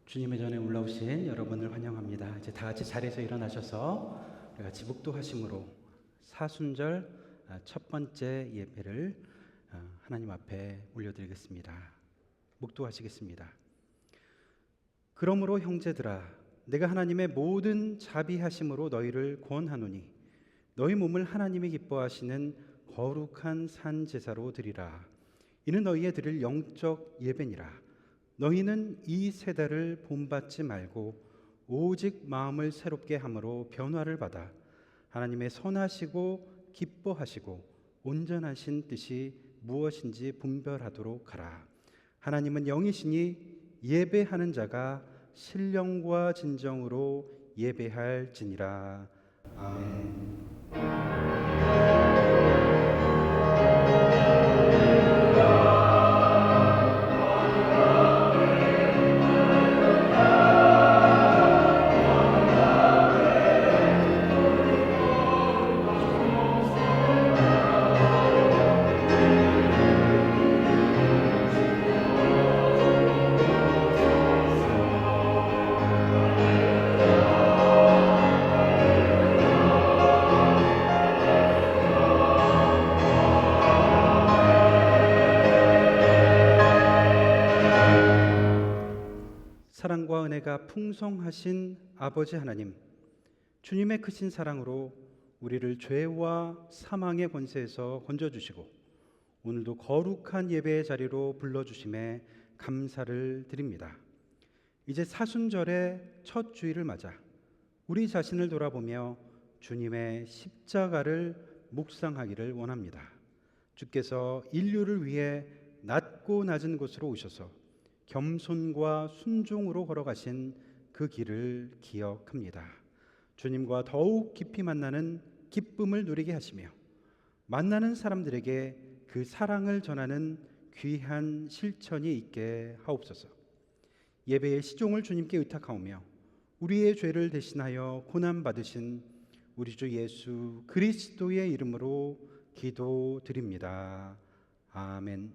주님의 전에 올라오신 여러분을 환영합니다. 이제 다 같이 자리에서 일어나셔서 우리 같이 묵도하심으로 사순절 첫 번째 예배를 하나님 앞에 올려드리겠습니다. 묵도하시겠습니다. 그러므로 형제들아, 내가 하나님의 모든 자비하심으로 너희를 권하노니 너희 몸을 하나님이 기뻐하시는 거룩한 산 제사로 드리라. 이는 너희의 드릴 영적 예배니라. 너희는 이 세대를 본받지 말고 오직 마음을 새롭게 함으로 변화를 받아 하나님의 선하시고 기뻐하시고 온전하신 뜻이 무엇인지 분별하도록 하라. 하나님은 영이시니 예배하는 자가 신령과 진정으로 예배할지니라. 아멘. 사랑과 은혜가 풍성하신 아버지 하나님, 주님의 크신 사랑으로 우리를 죄와 사망의 권세에서 건져주시고 오늘도 거룩한 예배의 자리로 불러주심에 감사를 드립니다. 이제 사순절의 첫 주일을 맞아 우리 자신을 돌아보며 주님의 십자가를 묵상하기를 원합니다. 주께서 인류를 위해 낮고 낮은 곳으로 오셔서 겸손과 순종으로 걸어가신 그 길을 기억합니다. 주님과 더욱 깊이 만나는 기쁨을 누리게 하시며 만나는 사람들에게 그 사랑을 전하는 귀한 실천이 있게 하옵소서. 예배의 시종을 주님께 의탁하오며 우리의 죄를 대신하여 고난받으신 우리 주 예수 그리스도의 이름으로 기도드립니다. 아멘.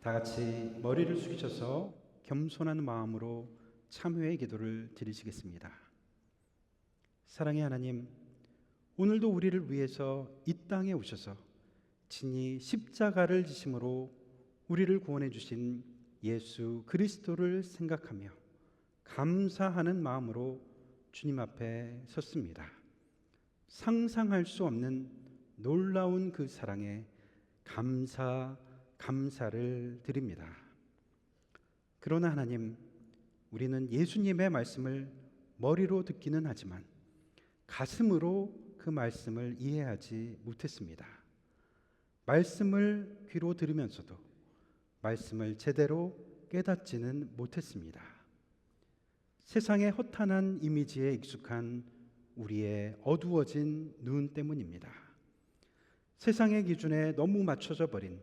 다 같이 머리를 숙이셔서 겸손한 마음으로 참회의 기도를 드리시겠습니다. 사랑의 하나님, 오늘도 우리를 위해서 이 땅에 오셔서 친히 십자가를 지심으로 우리를 구원해 주신 예수 그리스도를 생각하며 감사하는 마음으로 주님 앞에 섰습니다. 상상할 수 없는 놀라운 그 사랑에 감사를 드립니다. 그러나 하나님, 우리는 예수님의 말씀을 머리로 듣기는 하지만 가슴으로 그 말씀을 이해하지 못했습니다. 말씀을 귀로 들으면서도 말씀을 제대로 깨닫지는 못했습니다. 세상의 허탄한 이미지에 익숙한 우리의 어두워진 눈 때문입니다. 세상의 기준에 너무 맞춰져 버린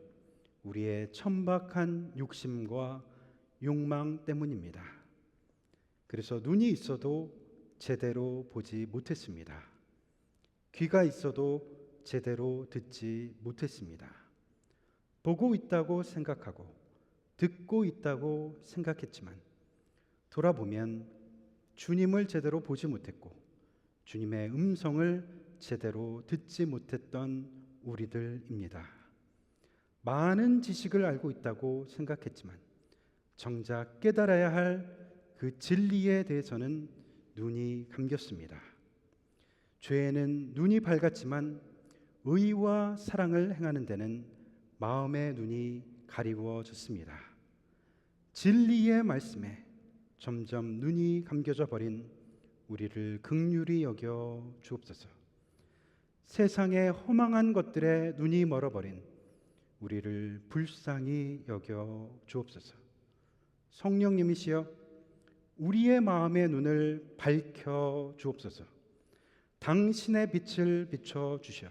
우리의 천박한 욕심과 욕망 때문입니다. 그래서 눈이 있어도 제대로 보지 못했습니다. 귀가 있어도 제대로 듣지 못했습니다. 보고 있다고 생각하고 듣고 있다고 생각했지만 돌아보면 주님을 제대로 보지 못했고 주님의 음성을 제대로 듣지 못했던 우리들입니다. 많은 지식을 알고 있다고 생각했지만 정작 깨달아야 할 그 진리에 대해서는 눈이 감겼습니다. 죄에는 눈이 밝았지만 의와 사랑을 행하는 데는 마음의 눈이 가리워졌습니다. 진리의 말씀에 점점 눈이 감겨져 버린 우리를 긍휼히 여겨 주옵소서. 세상의 허망한 것들에 눈이 멀어버린 우리를 불쌍히 여겨 주옵소서. 성령님이시여 우리의 마음의 눈을 밝혀 주옵소서. 당신의 빛을 비춰 주셔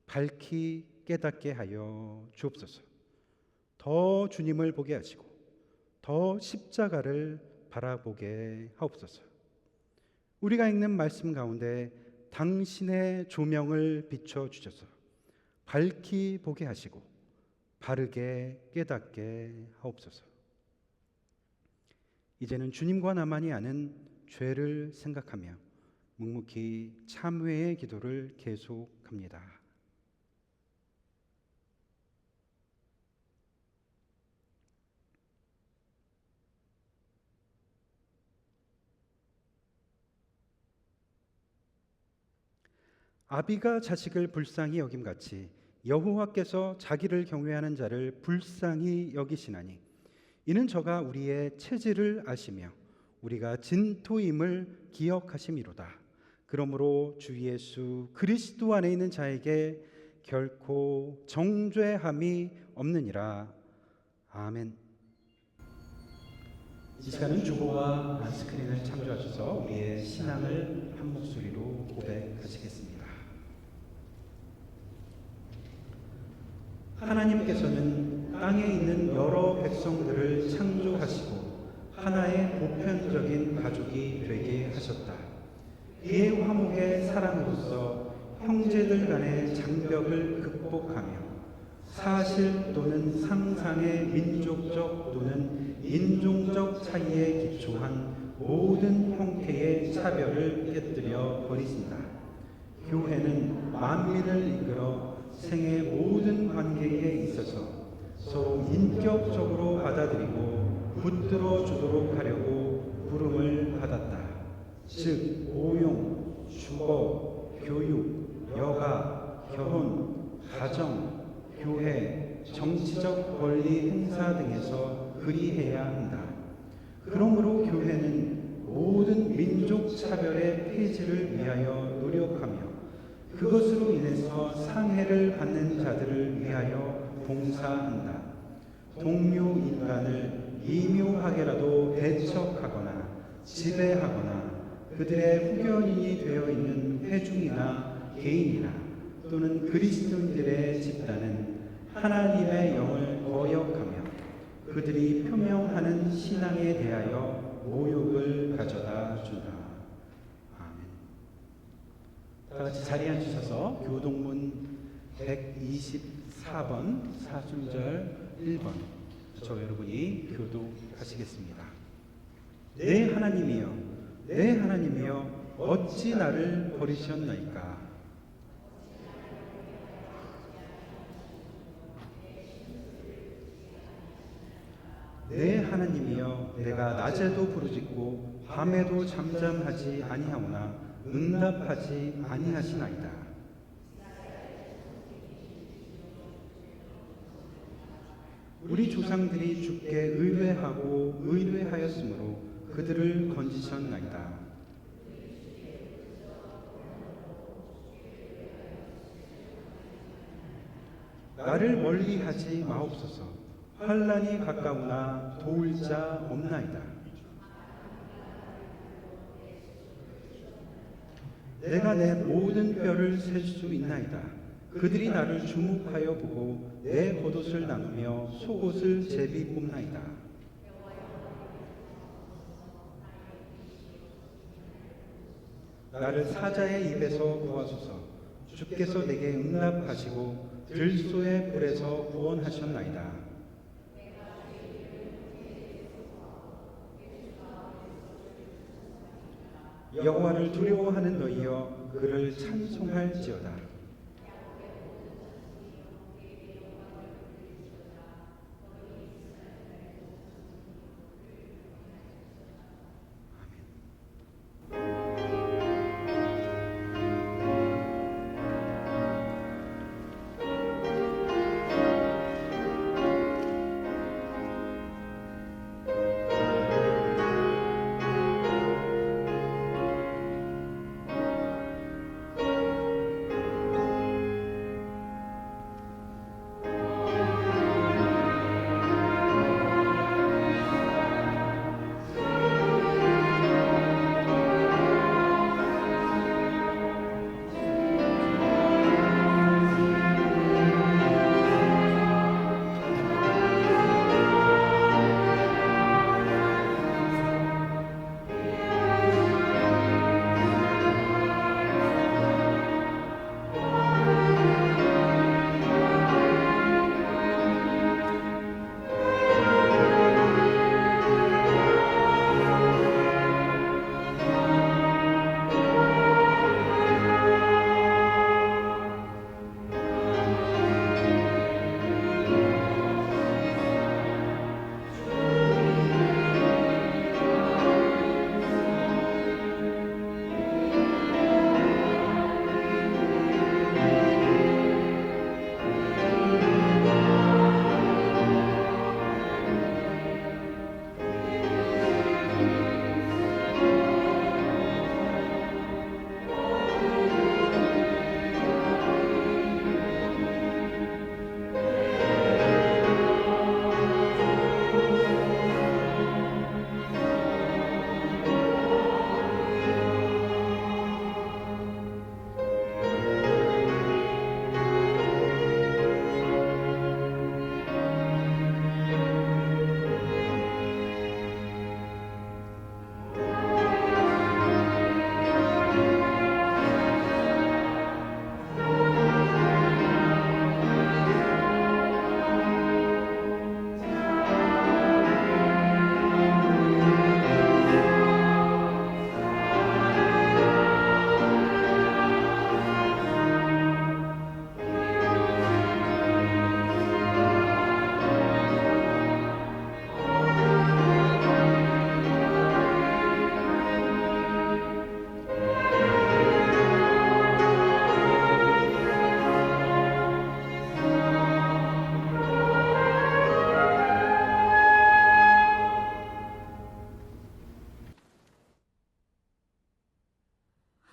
밝히 깨닫게 하여 주옵소서. 더 주님을 보게 하시고 더 십자가를 바라보게 하옵소서. 우리가 읽는 말씀 가운데 당신의 조명을 비춰 주셔서 밝히 보게 하시고 바르게 깨닫게 하옵소서. 이제는 주님과 나만이 아는 죄를 생각하며 묵묵히 참회의 기도를 계속합니다. 아비가 자식을 불쌍히 여김같이 여호와께서 자기를 경외하는 자를 불쌍히 여기시나니 이는 저가 우리의 체질을 아시며 우리가 진토임을 기억하심이로다. 그러므로 주 예수 그리스도 안에 있는 자에게 결코 정죄함이 없느니라. 아멘. 이 시간은 주보와 스크린을 참조하셔서 우리의 신앙을 한 목소리로 고백하시겠습니다. 하나님께서는 땅에 있는 여러 백성들을 창조하시고 하나의 보편적인 가족이 되게 하셨다. 그의 화목의 사랑으로서 형제들 간의 장벽을 극복하며 사실 또는 상상의 민족적 또는 인종적 차이에 기초한 모든 형태의 차별을 깨뜨려 버리신다. 교회는 만민을 이끌어 생의 모든 관계에 있어서 서로 인격적으로 받아들이고 붙들어 주도록 하려고 부름을 받았다. 즉 고용, 주거, 교육, 여가, 결혼, 가정, 교회, 정치적 권리 행사 등에서 그리해야 한다. 그러므로 교회는 모든 민족 차별의 폐지를 위하여 노력하며 그것으로 인해서 상해를 받는 자들을 위하여 봉사한다. 동료 인간을 미묘하게라도 배척하거나 지배하거나 그들의 후견인이 되어 있는 회중이나 개인이나 또는 그리스도인들의 집단은 하나님의 영을 거역하며 그들이 표명하는 신앙에 대하여 모욕을 가져다 준다. 아멘. 다 같이 자리에 앉으셔서 교동문 124번 사순절 1번 저 여러분이 교독하시겠습니다. 내 하나님이여, 내 하나님이여, 어찌 나를 버리셨나이까. 내 하나님이여, 내가 낮에도 부르짖고 밤에도 잠잠하지 아니하오나 응답하지 아니하시나이다. 우리 조상들이 주께 의뢰하고 의뢰하였으므로 그들을 건지셨나이다. 나를 멀리하지 마옵소서. 환난이 가까우나 도울 자 없나이다. 내가 내 모든 뼈를 셀 수 있나이다. 그들이 나를 주목하여 보고 내 겉옷을 나누며 속옷을 제비 뽑나이다. 나를 사자의 입에서 구하소서. 주께서 내게 응답하시고 들소의 불에서 구원하셨나이다. 여호와를 두려워하는 너희여, 그를 찬송할지어다.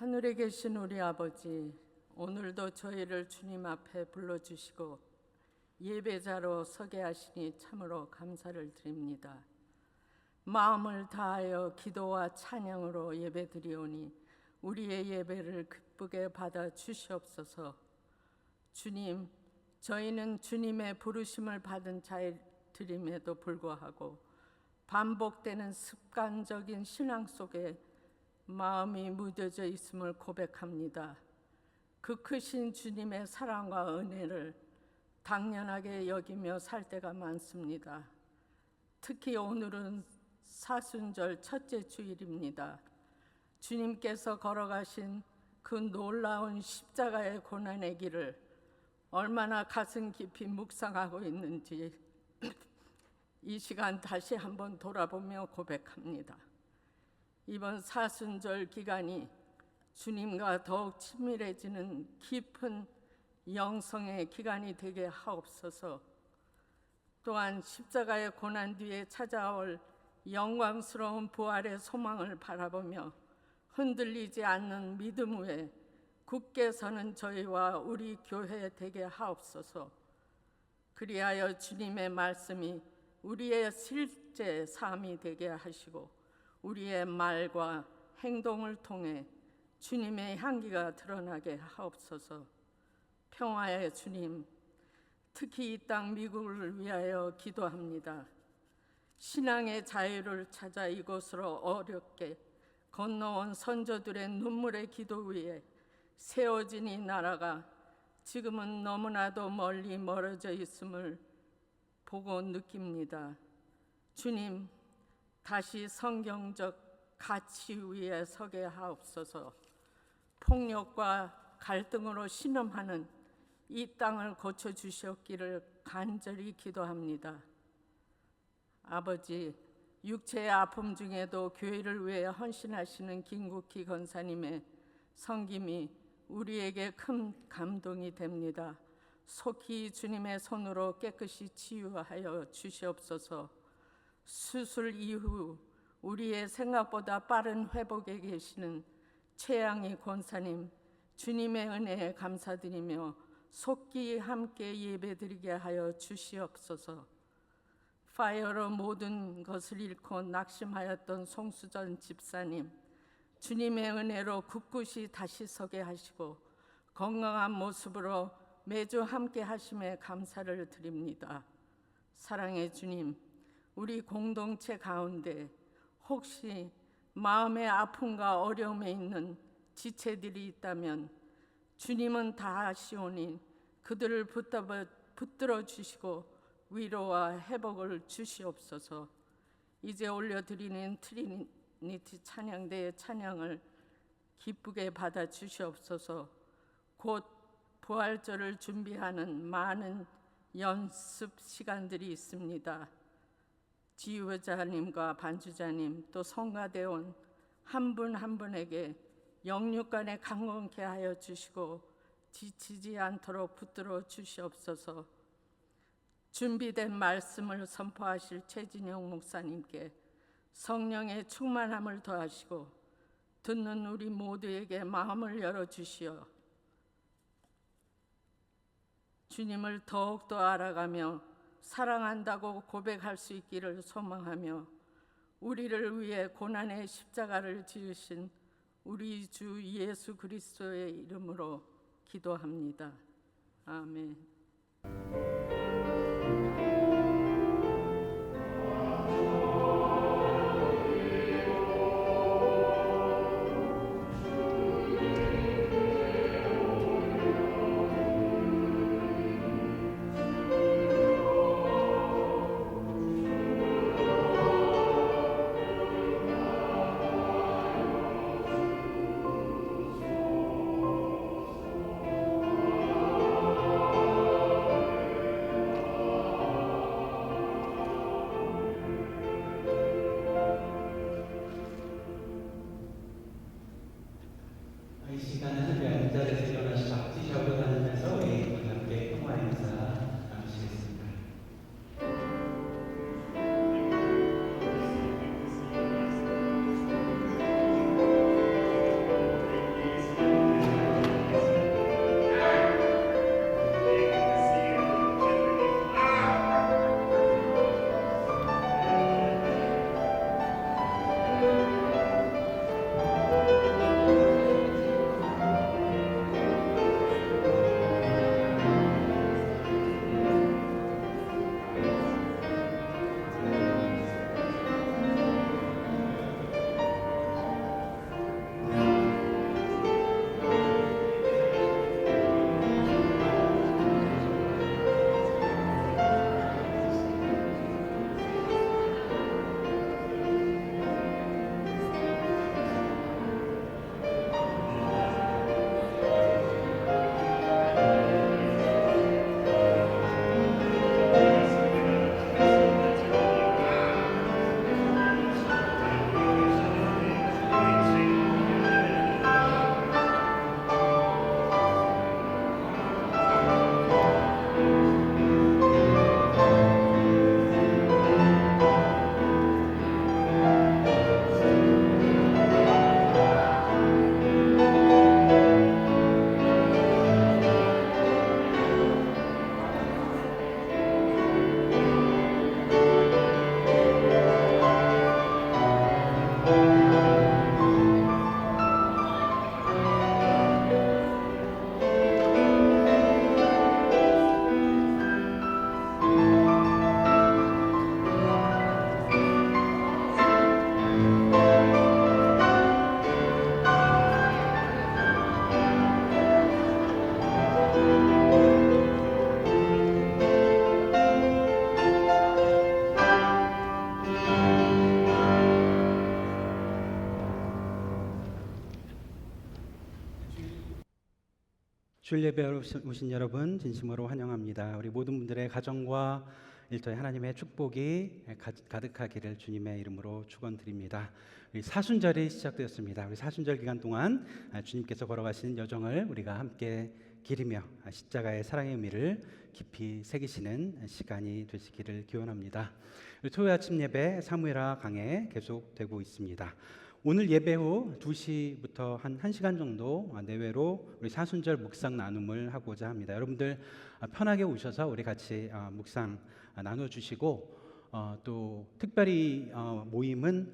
하늘에 계신 우리 아버지, 오늘도 저희를 주님 앞에 불러주시고 예배자로 서게 하시니 참으로 감사를 드립니다. 마음을 다하여 기도와 찬양으로 예배드리오니 우리의 예배를 기쁘게 받아 주시옵소서. 주님, 저희는 주님의 부르심을 받은 자들임에도 불구하고 반복되는 습관적인 신앙 속에 마음이 무뎌져 있음을 고백합니다. 그 크신 주님의 사랑과 은혜를 당연하게 여기며 살 때가 많습니다. 특히 오늘은 사순절 첫째 주일입니다. 주님께서 걸어가신 그 놀라운 십자가의 고난의 길을 얼마나 가슴 깊이 묵상하고 있는지 이 시간 다시 한번 돌아보며 고백합니다. 이번 사순절 기간이 주님과 더욱 친밀해지는 깊은 영성의 기간이 되게 하옵소서. 또한 십자가의 고난 뒤에 찾아올 영광스러운 부활의 소망을 바라보며 흔들리지 않는 믿음 위에 굳게 서는 저희와 우리 교회 되게 하옵소서. 그리하여 주님의 말씀이 우리의 실제 삶이 되게 하시고 우리의 말과 행동을 통해 주님의 향기가 드러나게 하옵소서. 평화의 주님, 특히 이 땅 미국을 위하여 기도합니다. 신앙의 자유를 찾아 이곳으로 어렵게 건너온 선조들의 눈물의 기도 위에 세워진 이 나라가 지금은 너무나도 멀리 멀어져 있음을 보고 느낍니다. 주님, 다시 성경적 가치 위에 서게 하옵소서. 폭력과 갈등으로 신음하는 이 땅을 고쳐주시옵기를 간절히 기도합니다. 아버지, 육체의 아픔 중에도 교회를 위해 헌신하시는 김국희 권사님의 섬김이 우리에게 큰 감동이 됩니다. 속히 주님의 손으로 깨끗이 치유하여 주시옵소서. 수술 이후 우리의 생각보다 빠른 회복에 계시는 최양희 권사님, 주님의 은혜에 감사드리며 속기 함께 예배드리게 하여 주시옵소서. 파이어로 모든 것을 잃고 낙심하였던 송수전 집사님, 주님의 은혜로 굳굳이 다시 서게 하시고 건강한 모습으로 매주 함께 하심에 감사를 드립니다. 사랑의 주님, 우리 공동체 가운데 혹시 마음의 아픔과 어려움에 있는 지체들이 있다면 주님은 다 아시오니 그들을 붙들어 주시고 위로와 회복을 주시옵소서. 이제 올려드리는 트리니티 찬양대의 찬양을 기쁘게 받아 주시옵소서. 곧 부활절을 준비하는 많은 연습 시간들이 있습니다. 지휘자님과 반주자님 또 성가대원 한 분 한 분에게 영육간에 강건케 하여 주시고 지치지 않도록 붙들어 주시옵소서. 준비된 말씀을 선포하실 최진영 목사님께 성령의 충만함을 더하시고 듣는 우리 모두에게 마음을 열어주시어 주님을 더욱더 알아가며 사랑한다고 고백할 수 있기를 소망하며 우리를 위해 고난의 십자가를 지으신 우리 주 예수 그리스도의 이름으로 기도합니다. 아멘. 주일 예배 오신 여러분 진심으로 환영합니다. 우리 모든 분들의 가정과 일터에 하나님의 축복이 가득하기를 주님의 이름으로 축원드립니다. 우리 사순절이 시작되었습니다. 우리 사순절 기간 동안 주님께서 걸어가신 여정을 우리가 함께 기리며 십자가의 사랑의 의미를 깊이 새기시는 시간이 되시기를 기원합니다. 토요일 아침 예배 사무엘하 강해 계속되고 있습니다. 오늘 예배 후 2시부터 한 1시간 정도 내외로 우리 사순절 묵상 나눔을 하고자 합니다. 여러분들 편하게 오셔서 우리 같이 묵상 나눠주시고 또 특별히 모임은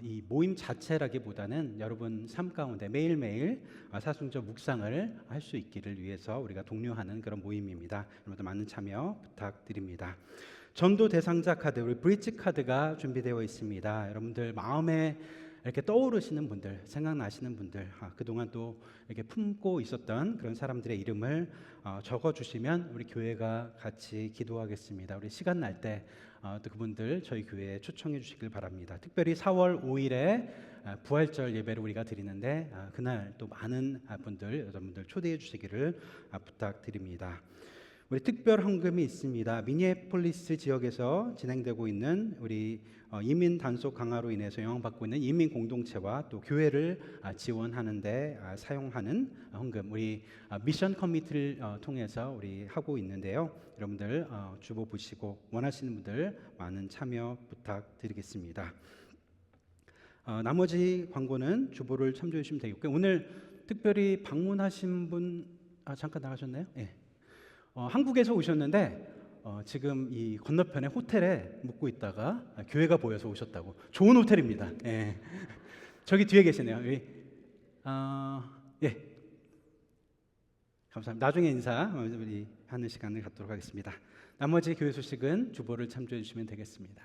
이 모임 자체라기보다는 여러분 삶 가운데 매일매일 사순절 묵상을 할 수 있기를 위해서 우리가 독려하는 그런 모임입니다. 여러분들 많은 참여 부탁드립니다. 전도 대상자 카드, 우리 브릿지 카드가 준비되어 있습니다. 여러분들 마음에 이렇게 떠오르시는 분들, 생각나시는 분들, 그동안 또 이렇게 품고 있었던 그런 사람들의 이름을 적어주시면 우리 교회가 같이 기도하겠습니다. 우리 시간 날 때 또 그분들 저희 교회에 초청해 주시길 바랍니다. 특별히 4월 5일에 부활절 예배를 우리가 드리는데 그날 또 많은 분들, 여러분들 초대해 주시기를 부탁드립니다. 우리 특별 헌금이 있습니다. 미니애폴리스 지역에서 진행되고 있는 우리 이민 단속 강화로 인해서 영향받고 있는 이민 공동체와 또 교회를 지원하는 데 사용하는 헌금, 우리 미션 커미티를 통해서 우리 하고 있는데요. 여러분들 주보 보시고 원하시는 분들 많은 참여 부탁드리겠습니다. 나머지 광고는 주보를 참조해 주시면 되겠고요. 오늘 특별히 방문하신 분 잠깐 나가셨나요? 네. 한국에서 오셨는데 지금 이 건너편에 호텔에 묵고 있다가 교회가 보여서 오셨다고. 좋은 호텔입니다. 예. 저기 뒤에 계시네요. 예. 감사합니다. 나중에 인사 우리 하는 시간을 갖도록 하겠습니다. 나머지 교회 소식은 주보를 참조해 주시면 되겠습니다.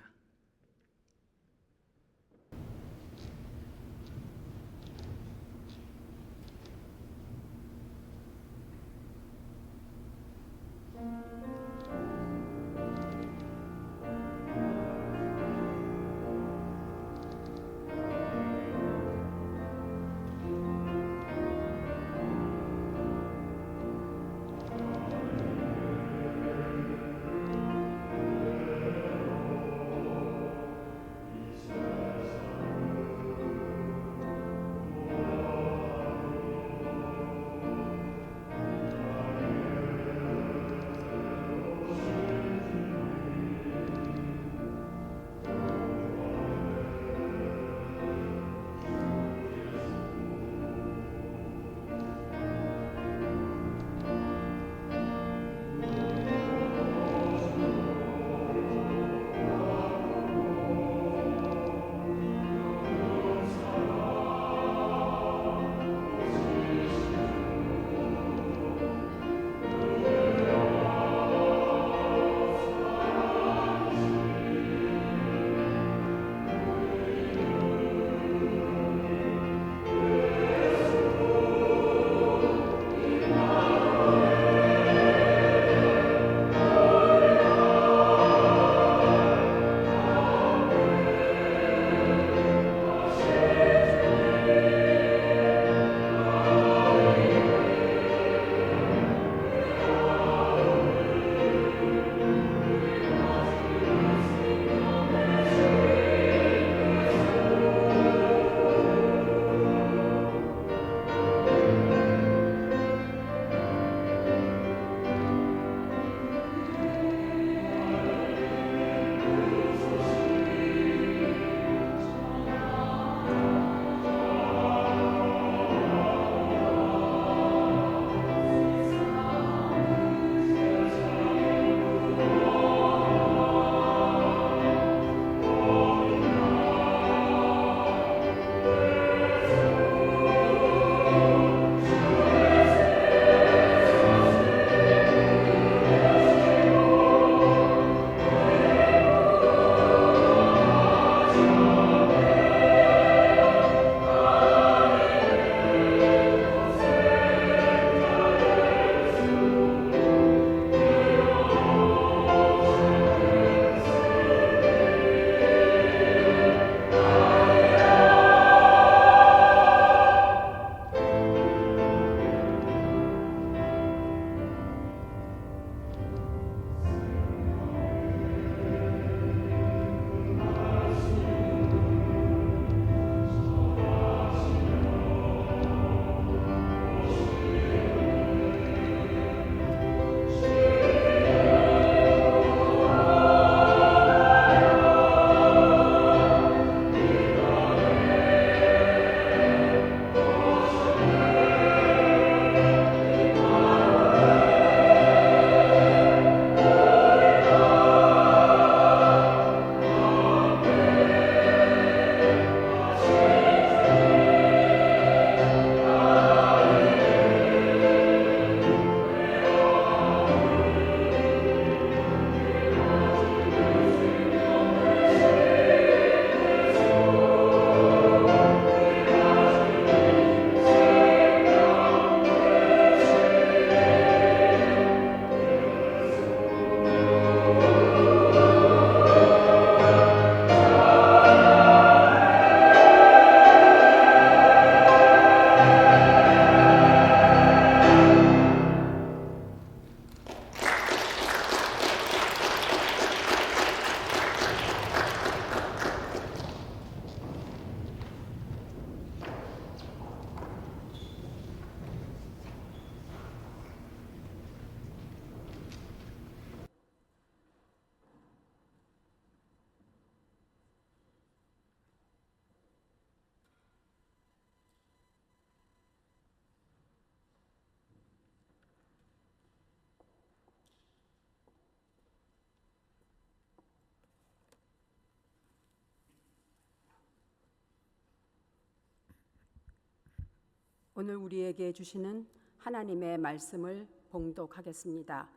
오늘 우리에게 주시는 하나님의 말씀을 봉독하겠습니다.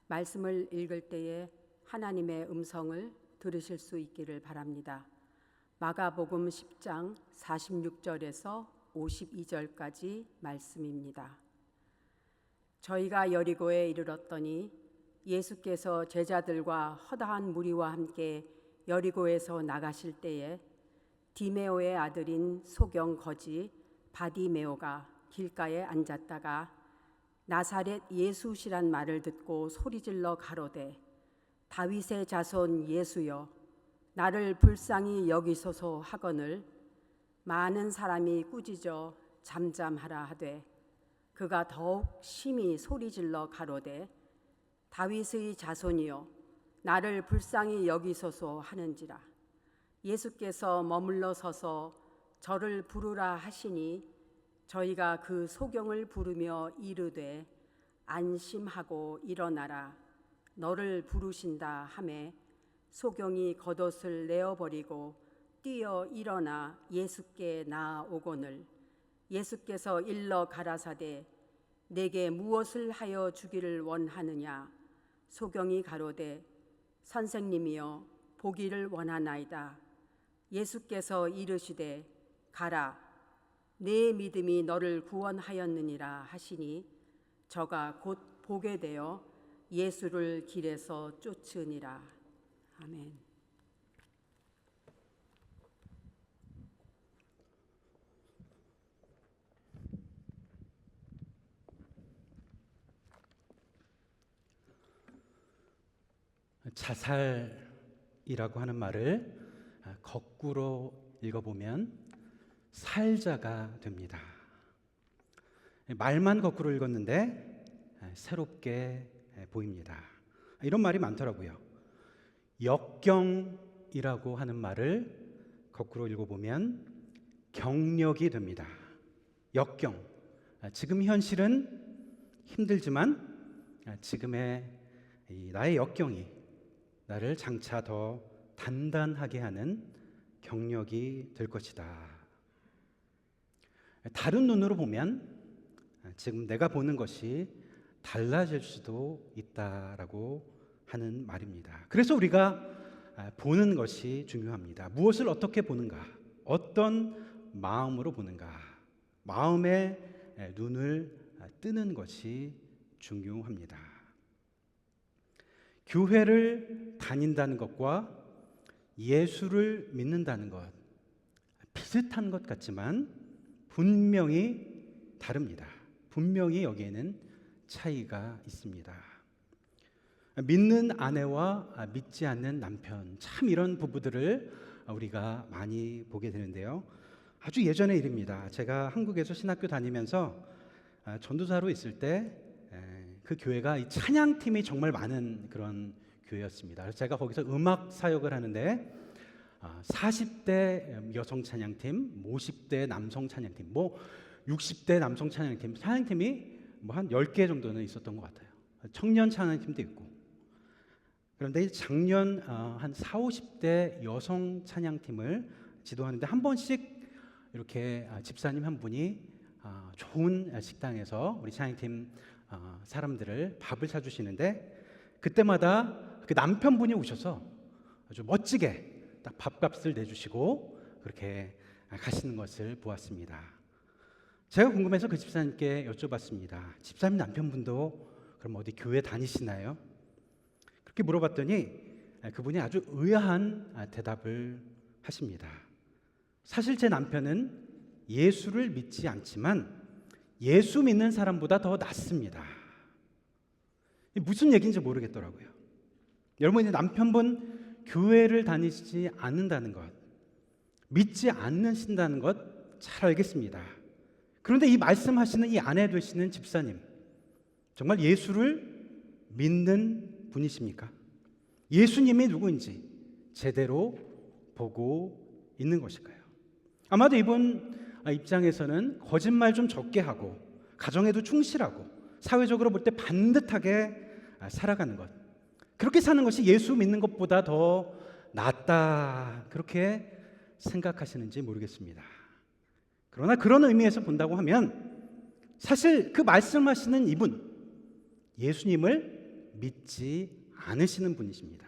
말씀을 읽을 때에 하나님의 음성을 들으실 수 있기를 바랍니다. 마가복음 10장 46절에서 52절까지 말씀입니다. 저희가 여리고에 이르렀더니 예수께서 제자들과 허다한 무리와 함께 여리고에서 나가실 때에 디메오의 아들인 소경 거지 바디메오가 길가에 앉았다가 나사렛 예수시란 말을 듣고 소리질러 가로되 다윗의 자손 예수여 나를 불쌍히 여기소서 하거늘 많은 사람이 꾸짖어 잠잠하라 하되 그가 더욱 심히 소리질러 가로되 다윗의 자손이여 나를 불쌍히 여기소서 하는지라. 예수께서 머물러 서서 저를 부르라 하시니 저희가 그 소경을 부르며 이르되 안심하고 일어나라 너를 부르신다 하매 소경이 겉옷을 내어버리고 뛰어 일어나 예수께 나아오거늘 예수께서 일러 가라사대 내게 무엇을 하여 주기를 원하느냐. 소경이 가로되 선생님이여 보기를 원하나이다. 예수께서 이르시되 가라 내 믿음이 너를 구원하였느니라 하시니 저가 곧 보게 되어 예수를 길에서 쫓으니라. 아멘. 자살이라고 하는 말을 거꾸로 읽어보면 살자가 됩니다. 말만 거꾸로 읽었는데 새롭게 보입니다. 이런 말이 많더라고요. 역경이라고 하는 말을 거꾸로 읽어보면 경력이 됩니다. 역경. 지금 현실은 힘들지만 지금의 나의 역경이 나를 장차 더 단단하게 하는 경력이 될 것이다. 다른 눈으로 보면 지금 내가 보는 것이 달라질 수도 있다라고 하는 말입니다. 그래서 우리가 보는 것이 중요합니다. 무엇을 어떻게 보는가? 어떤 마음으로 보는가? 마음의 눈을 뜨는 것이 중요합니다. 교회를 다닌다는 것과 예수를 믿는다는 것 비슷한 것 같지만 분명히 다릅니다. 분명히 여기에는 차이가 있습니다. 믿는 아내와 믿지 않는 남편, 참 이런 부부들을 우리가 많이 보게 되는데요. 아주 예전의 일입니다. 제가 한국에서 신학교 다니면서 전도사로 있을 때 그 교회가 이 찬양팀이 정말 많은 그런 교회였습니다. 그래서 제가 거기서 음악 사역을 하는데 40대 여성 찬양팀, 50대 남성 찬양팀, 60대 남성 찬양팀이 한 10개 정도는 있었던 것 같아요. 청년 찬양팀도 있고. 그런데 작년 한 40, 50대 여성 찬양팀을 지도하는데 한 번씩 이렇게 집사님 한 분이 좋은 식당에서 우리 찬양팀 사람들을 밥을 사주시는데 그때마다 그 남편분이 오셔서 아주 멋지게 딱 밥값을 내주시고 그렇게 가시는 것을 보았습니다. 제가 궁금해서 그 집사님께 여쭤봤습니다. 집사님 남편분도 그럼 어디 교회 다니시나요? 그렇게 물어봤더니 그분이 아주 의아한 대답을 하십니다. 사실 제 남편은 예수를 믿지 않지만 예수 믿는 사람보다 더 낫습니다. 무슨 얘기인지 모르겠더라고요. 여러분, 남편분 교회를 다니지 않는다는 것, 믿지 않으신다는 것 잘 알겠습니다. 그런데 이 말씀하시는 이 아내 되시는 집사님, 정말 예수를 믿는 분이십니까? 예수님이 누구인지 제대로 보고 있는 것일까요? 아마도 이분 입장에서는 거짓말 좀 적게 하고 가정에도 충실하고 사회적으로 볼 때 반듯하게 살아가는 것, 그렇게 사는 것이 예수 믿는 것보다 더 낫다, 그렇게 생각하시는지 모르겠습니다. 그러나 그런 의미에서 본다고 하면 사실 그 말씀하시는 이분, 예수님을 믿지 않으시는 분이십니다.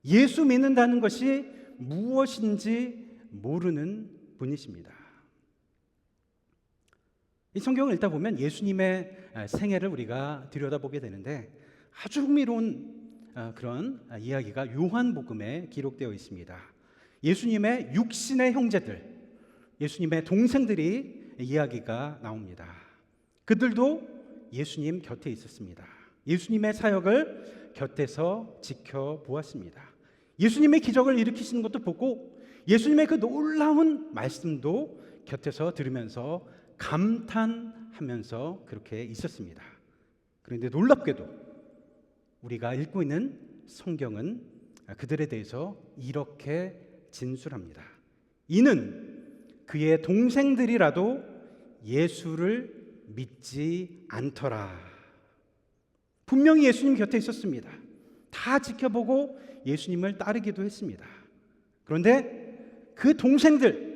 예수 믿는다는 것이 무엇인지 모르는 분이십니다. 이 성경을 읽다 보면 예수님의 생애를 우리가 들여다보게 되는데 아주 흥미로운 그런 이야기가 요한복음에 기록되어 있습니다. 예수님의 육신의 형제들, 예수님의 동생들이 이야기가 나옵니다. 그들도 예수님 곁에 있었습니다. 예수님의 사역을 곁에서 지켜보았습니다. 예수님의 기적을 일으키시는 것도 보고 예수님의 그 놀라운 말씀도 곁에서 들으면서 감탄하면서 그렇게 있었습니다. 그런데 놀랍게도 우리가 읽고 있는 성경은 그들에 대해서 이렇게 진술합니다. 이는 그의 동생들이라도 예수를 믿지 않더라. 분명히 예수님 곁에 있었습니다. 다 지켜보고 예수님을 따르기도 했습니다. 그런데 그 동생들,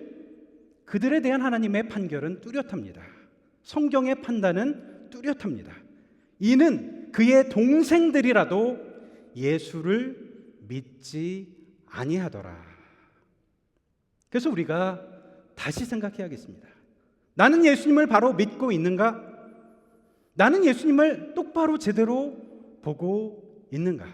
그들에 대한 하나님의 판결은 뚜렷합니다. 성경의 판단은 뚜렷합니다. 이는 그의 동생들이라도 예수를 믿지 아니하더라. 그래서 우리가 다시 생각해야겠습니다. 나는 예수님을 바로 믿고 있는가? 나는 예수님을 똑바로 제대로 보고 있는가?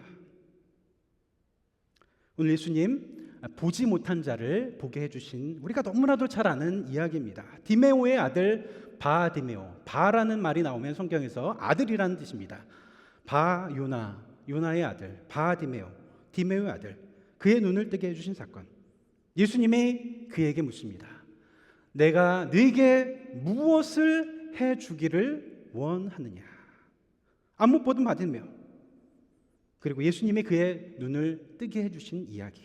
오늘 예수님 보지 못한 자를 보게 해주신 우리가 너무나도 잘 아는 이야기입니다. 디메오의 아들 바디메오, 바라는 말이 나오면 성경에서 아들이라는 뜻입니다. 바요나, 요나의 아들 바디메오, 디메오의 아들, 그의 눈을 뜨게 해주신 사건. 예수님이 그에게 묻습니다. 내가 네게 무엇을 해주기를 원하느냐? 안 못 보던 바디메오. 그리고 예수님이 그의 눈을 뜨게 해주신 이야기.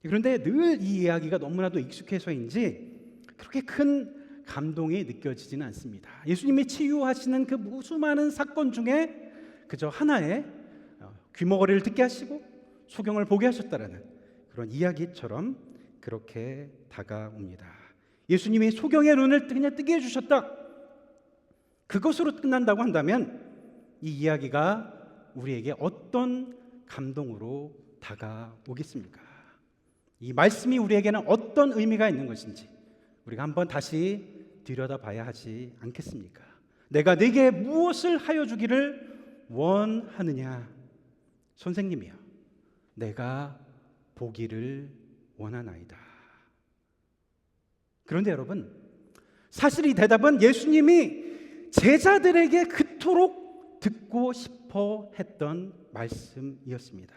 그런데 늘 이 이야기가 너무나도 익숙해서인지 그렇게 큰 감동이 느껴지지는 않습니다. 예수님이 치유하시는 그 수많은 사건 중에 그저 하나의 귀머거리를 듣게 하시고 소경을 보게 하셨다라는 그런 이야기처럼 그렇게 다가옵니다. 예수님이 소경의 눈을 그냥 뜨게 해주셨다. 그것으로 끝난다고 한다면 이 이야기가 우리에게 어떤 감동으로 다가오겠습니까? 이 말씀이 우리에게는 어떤 의미가 있는 것인지 우리가 한번 다시 들여다봐야 하지 않겠습니까? 내가 네게 무엇을 하여 주기를 원하느냐? 선생님이여, 내가 보기를 원하나이다. 그런데 여러분, 사실 이 대답은 예수님이 제자들에게 그토록 듣고 싶어 했던 말씀이었습니다.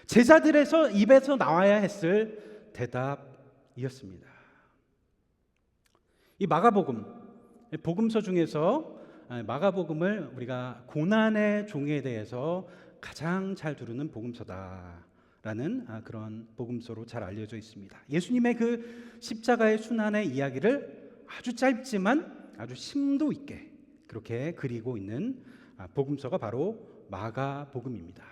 제자들에서 입에서 나와야 했을 대답이었습니다. 이 마가복음, 복음서 중에서 마가복음을 우리가 고난의 종에 대해서 가장 잘 두르는 복음서다라는 그런 복음서로 잘 알려져 있습니다. 예수님의 그 십자가의 순환의 이야기를 아주 짧지만 아주 심도 있게 그렇게 그리고 있는 복음서가 바로 마가복음입니다.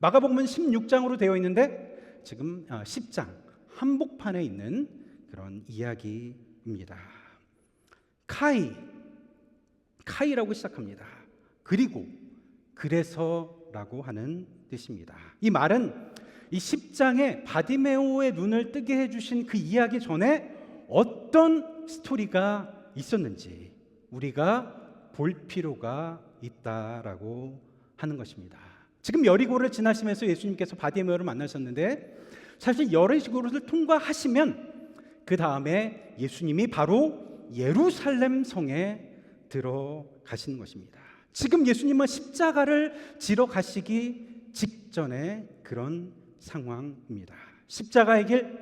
마가복음은 16장으로 되어 있는데 지금 10장 한복판에 있는 그런 이야기입니다. 카이라고 시작합니다. 그리고 그래서라고 하는 뜻입니다. 이 말은 이 10장에 바디메오의 눈을 뜨게 해주신 그 이야기 전에 어떤 스토리가 있었는지 우리가 볼 필요가 있다라고 하는 것입니다. 지금 여리고를 지나시면서 예수님께서 바디메오를 만나셨는데 사실 여리고를 통과하시면 그 다음에 예수님이 바로 예루살렘 성에 들어가시는 것입니다. 지금 예수님은 십자가를 지러 가시기 직전의 그런 상황입니다. 십자가의 길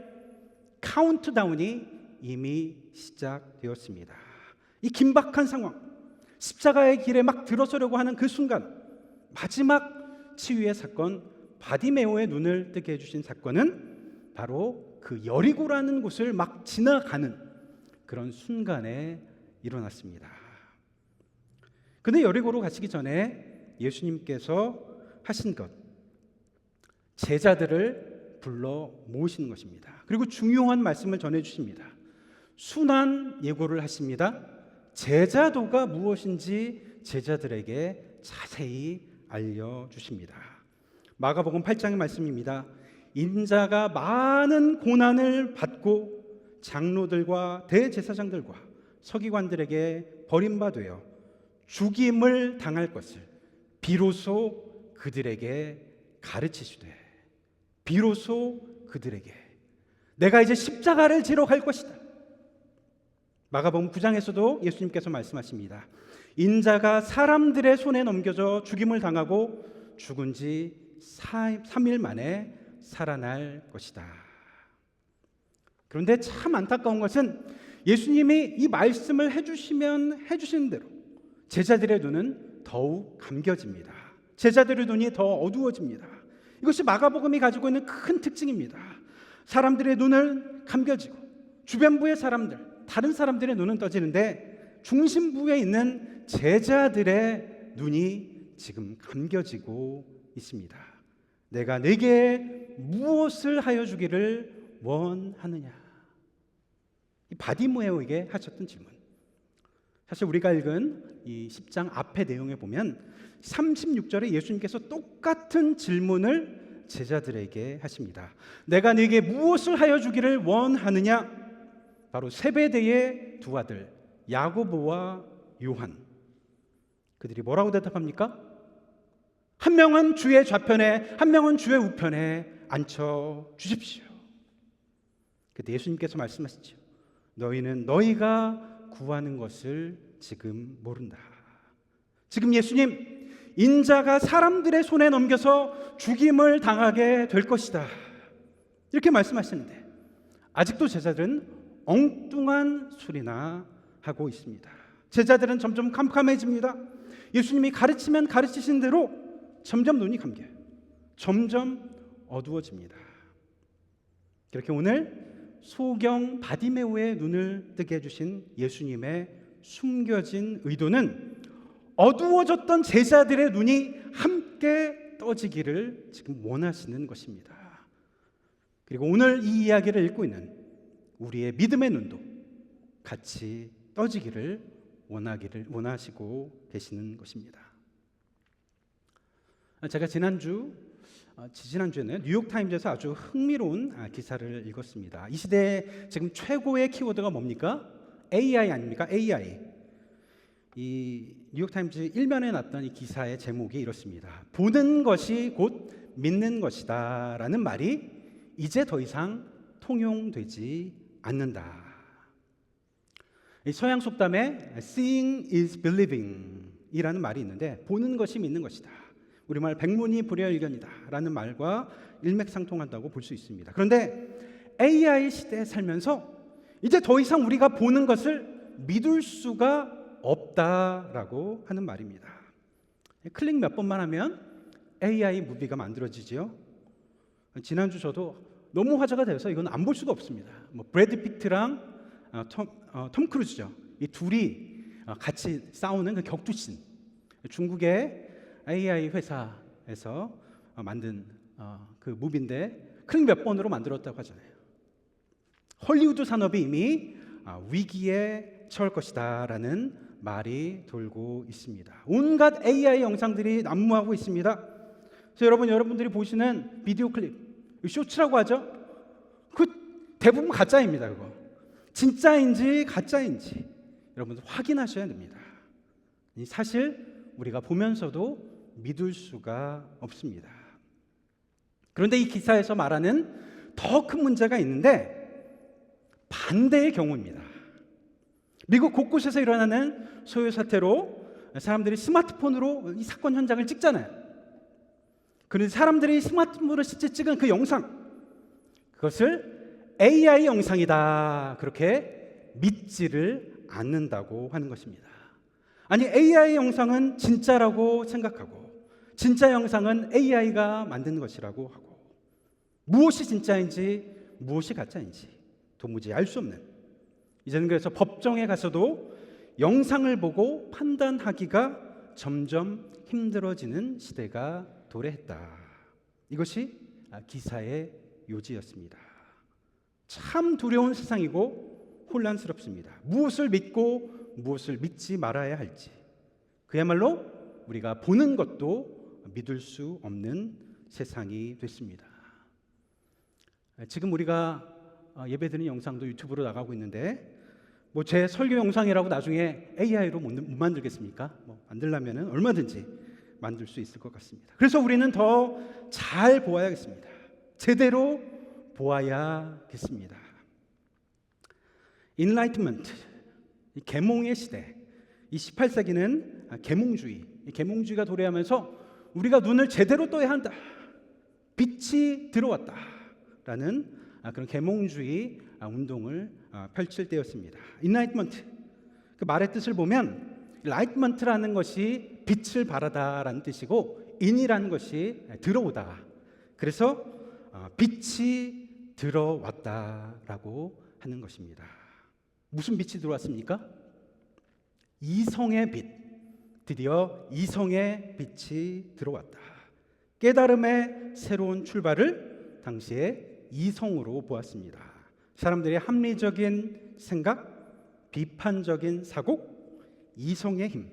카운트다운이 이미 시작되었습니다. 이 긴박한 상황, 십자가의 길에 막 들어서려고 하는 그 순간, 마지막 치유의 사건, 바디메오의 눈을 뜨게 해주신 사건은 바로 그 여리고라는 곳을 막 지나가는 그런 순간에 일어났습니다. 근데 여리고로 가시기 전에 예수님께서 하신 것, 제자들을 불러 모으시는 것입니다. 그리고 중요한 말씀을 전해 주십니다. 순환 예고를 하십니다. 제자도가 무엇인지 제자들에게 자세히 알려주십니다. 마가복음 8장의 말씀입니다. 인자가 많은 고난을 받고 장로들과 대제사장들과 서기관들에게 버림받아 죽임을 당할 것을 비로소 그들에게 가르치시되, 비로소 그들에게 내가 이제 십자가를 지러 갈 것이다. 마가복음 9장에서도 예수님께서 말씀하십니다. 인자가 사람들의 손에 넘겨져 죽임을 당하고 죽은 지 3일 만에 살아날 것이다. 그런데 참 안타까운 것은 예수님이 이 말씀을 해주시면 해주시는 대로 제자들의 눈은 더욱 감겨집니다. 제자들의 눈이 더 어두워집니다. 이것이 마가복음이 가지고 있는 큰 특징입니다. 사람들의 눈을 감겨지고 주변부의 사람들, 다른 사람들의 눈은 떠지는데 중심부에 있는 제자들의 눈이 지금 감겨지고 있습니다. 내가 네게 무엇을 하여 주기를 원하느냐? 이 바디모에오에게 하셨던 질문. 사실 우리가 읽은 이 10장 앞의 내용에 보면 36절에 예수님께서 똑같은 질문을 제자들에게 하십니다. 내가 네게 무엇을 하여 주기를 원하느냐? 바로 세베대의 두 아들 야고보와 요한. 그들이 뭐라고 대답합니까? 한 명은 주의 좌편에, 한 명은 주의 우편에 앉혀 주십시오. 그때 예수님께서 말씀하시죠. 너희는 너희가 구하는 것을 지금 모른다. 지금 예수님, 인자가 사람들의 손에 넘겨서 죽임을 당하게 될 것이다, 이렇게 말씀하시는데 아직도 제자들은 엉뚱한 소리나 하고 있습니다. 제자들은 점점 캄캄해집니다. 예수님이 가르치면 가르치신 대로 점점 눈이 감겨요. 점점 어두워집니다. 그렇게 오늘 소경 바디메오의 눈을 뜨게 해주신 예수님의 숨겨진 의도는 어두워졌던 제자들의 눈이 함께 떠지기를 지금 원하시는 것입니다. 그리고 오늘 이 이야기를 읽고 있는 우리의 믿음의 눈도 같이 떠지기를 원하시고 계시는 것입니다. 제가 지난주에는 뉴욕타임즈에서 아주 흥미로운 기사를 읽었습니다. 이 시대에 지금 최고의 키워드가 뭡니까? AI 아닙니까? AI. 이 뉴욕타임즈 1면에 났던 이 기사의 제목이 이렇습니다. 보는 것이 곧 믿는 것이다 라는 말이 이제 더 이상 통용되지 않는다. 이 서양 속담에 Seeing is believing 이라는 말이 있는데, 보는 것이 믿는 것이다, 우리말 백문이 불여일견이다 라는 말과 일맥상통한다고 볼 수 있습니다. 그런데 AI 시대에 살면서 이제 더 이상 우리가 보는 것을 믿을 수가 없다라고 하는 말입니다. 클릭 몇 번만 하면 AI 무비가 만들어지지요. 지난주 저도 너무 화제가 돼서 이건 안 볼 수가 없습니다. 브래드 피트랑 톰 크루즈죠. 이 둘이 같이 싸우는 그 격투씬. 중국의 AI 회사에서 만든 그 무비인데 클릭 몇 번으로 만들었다고 하잖아요. 헐리우드 산업이 이미 위기에 처할 것이다 라는 말이 돌고 있습니다. 온갖 AI 영상들이 난무하고 있습니다. 그래서 여러분들이 보시는 비디오 클립, 쇼츠라고 하죠. 그 대부분 가짜입니다. 그거 진짜인지 가짜인지 여러분들 확인하셔야 됩니다. 사실 우리가 보면서도 믿을 수가 없습니다. 그런데 이 기사에서 말하는 더 큰 문제가 있는데 반대의 경우입니다. 미국 곳곳에서 일어나는 소요 사태로 사람들이 스마트폰으로 이 사건 현장을 찍잖아요. 그런데 사람들이 스마트폰으로 실제 찍은 그 영상, 그것을 AI 영상이다 그렇게 믿지를 않는다고 하는 것입니다. 아니, AI 영상은 진짜라고 생각하고 진짜 영상은 AI가 만든 것이라고 하고 무엇이 진짜인지 무엇이 가짜인지 도무지 알 수 없는, 이제는 그래서 법정에 가서도 영상을 보고 판단하기가 점점 힘들어지는 시대가 도래했다. 이것이 기사의 요지였습니다. 참 두려운 세상이고 혼란스럽습니다. 무엇을 믿고 무엇을 믿지 말아야 할지, 그야말로 우리가 보는 것도 믿을 수 없는 세상이 됐습니다. 지금 우리가 예배드리는 영상도 유튜브로 나가고 있는데 뭐 제 설교 영상이라고 나중에 AI로 못 만들겠습니까? 뭐 만들려면 얼마든지 만들 수 있을 것 같습니다. 그래서 우리는 더 잘 보아야겠습니다. 제대로 보아야겠습니다. 인라이트먼트, 계몽의 시대, 이 18세기는 계몽주의, 계몽주의가 도래하면서 우리가 눈을 제대로 떠야 한다, 빛이 들어왔다라는 그런 계몽주의 운동을 펼칠 때였습니다. 인라이트먼트, 그 말의 뜻을 보면 라이트먼트라는 것이 빛을 발하다라는 뜻이고 인이라는 것이 들어오다. 그래서 빛이 들어왔다라고 하는 것입니다. 무슨 빛이 들어왔습니까? 이성의 빛. 드디어 이성의 빛이 들어왔다. 깨달음의 새로운 출발을 당시에 이성으로 보았습니다. 사람들의 합리적인 생각, 비판적인 사고, 이성의 힘.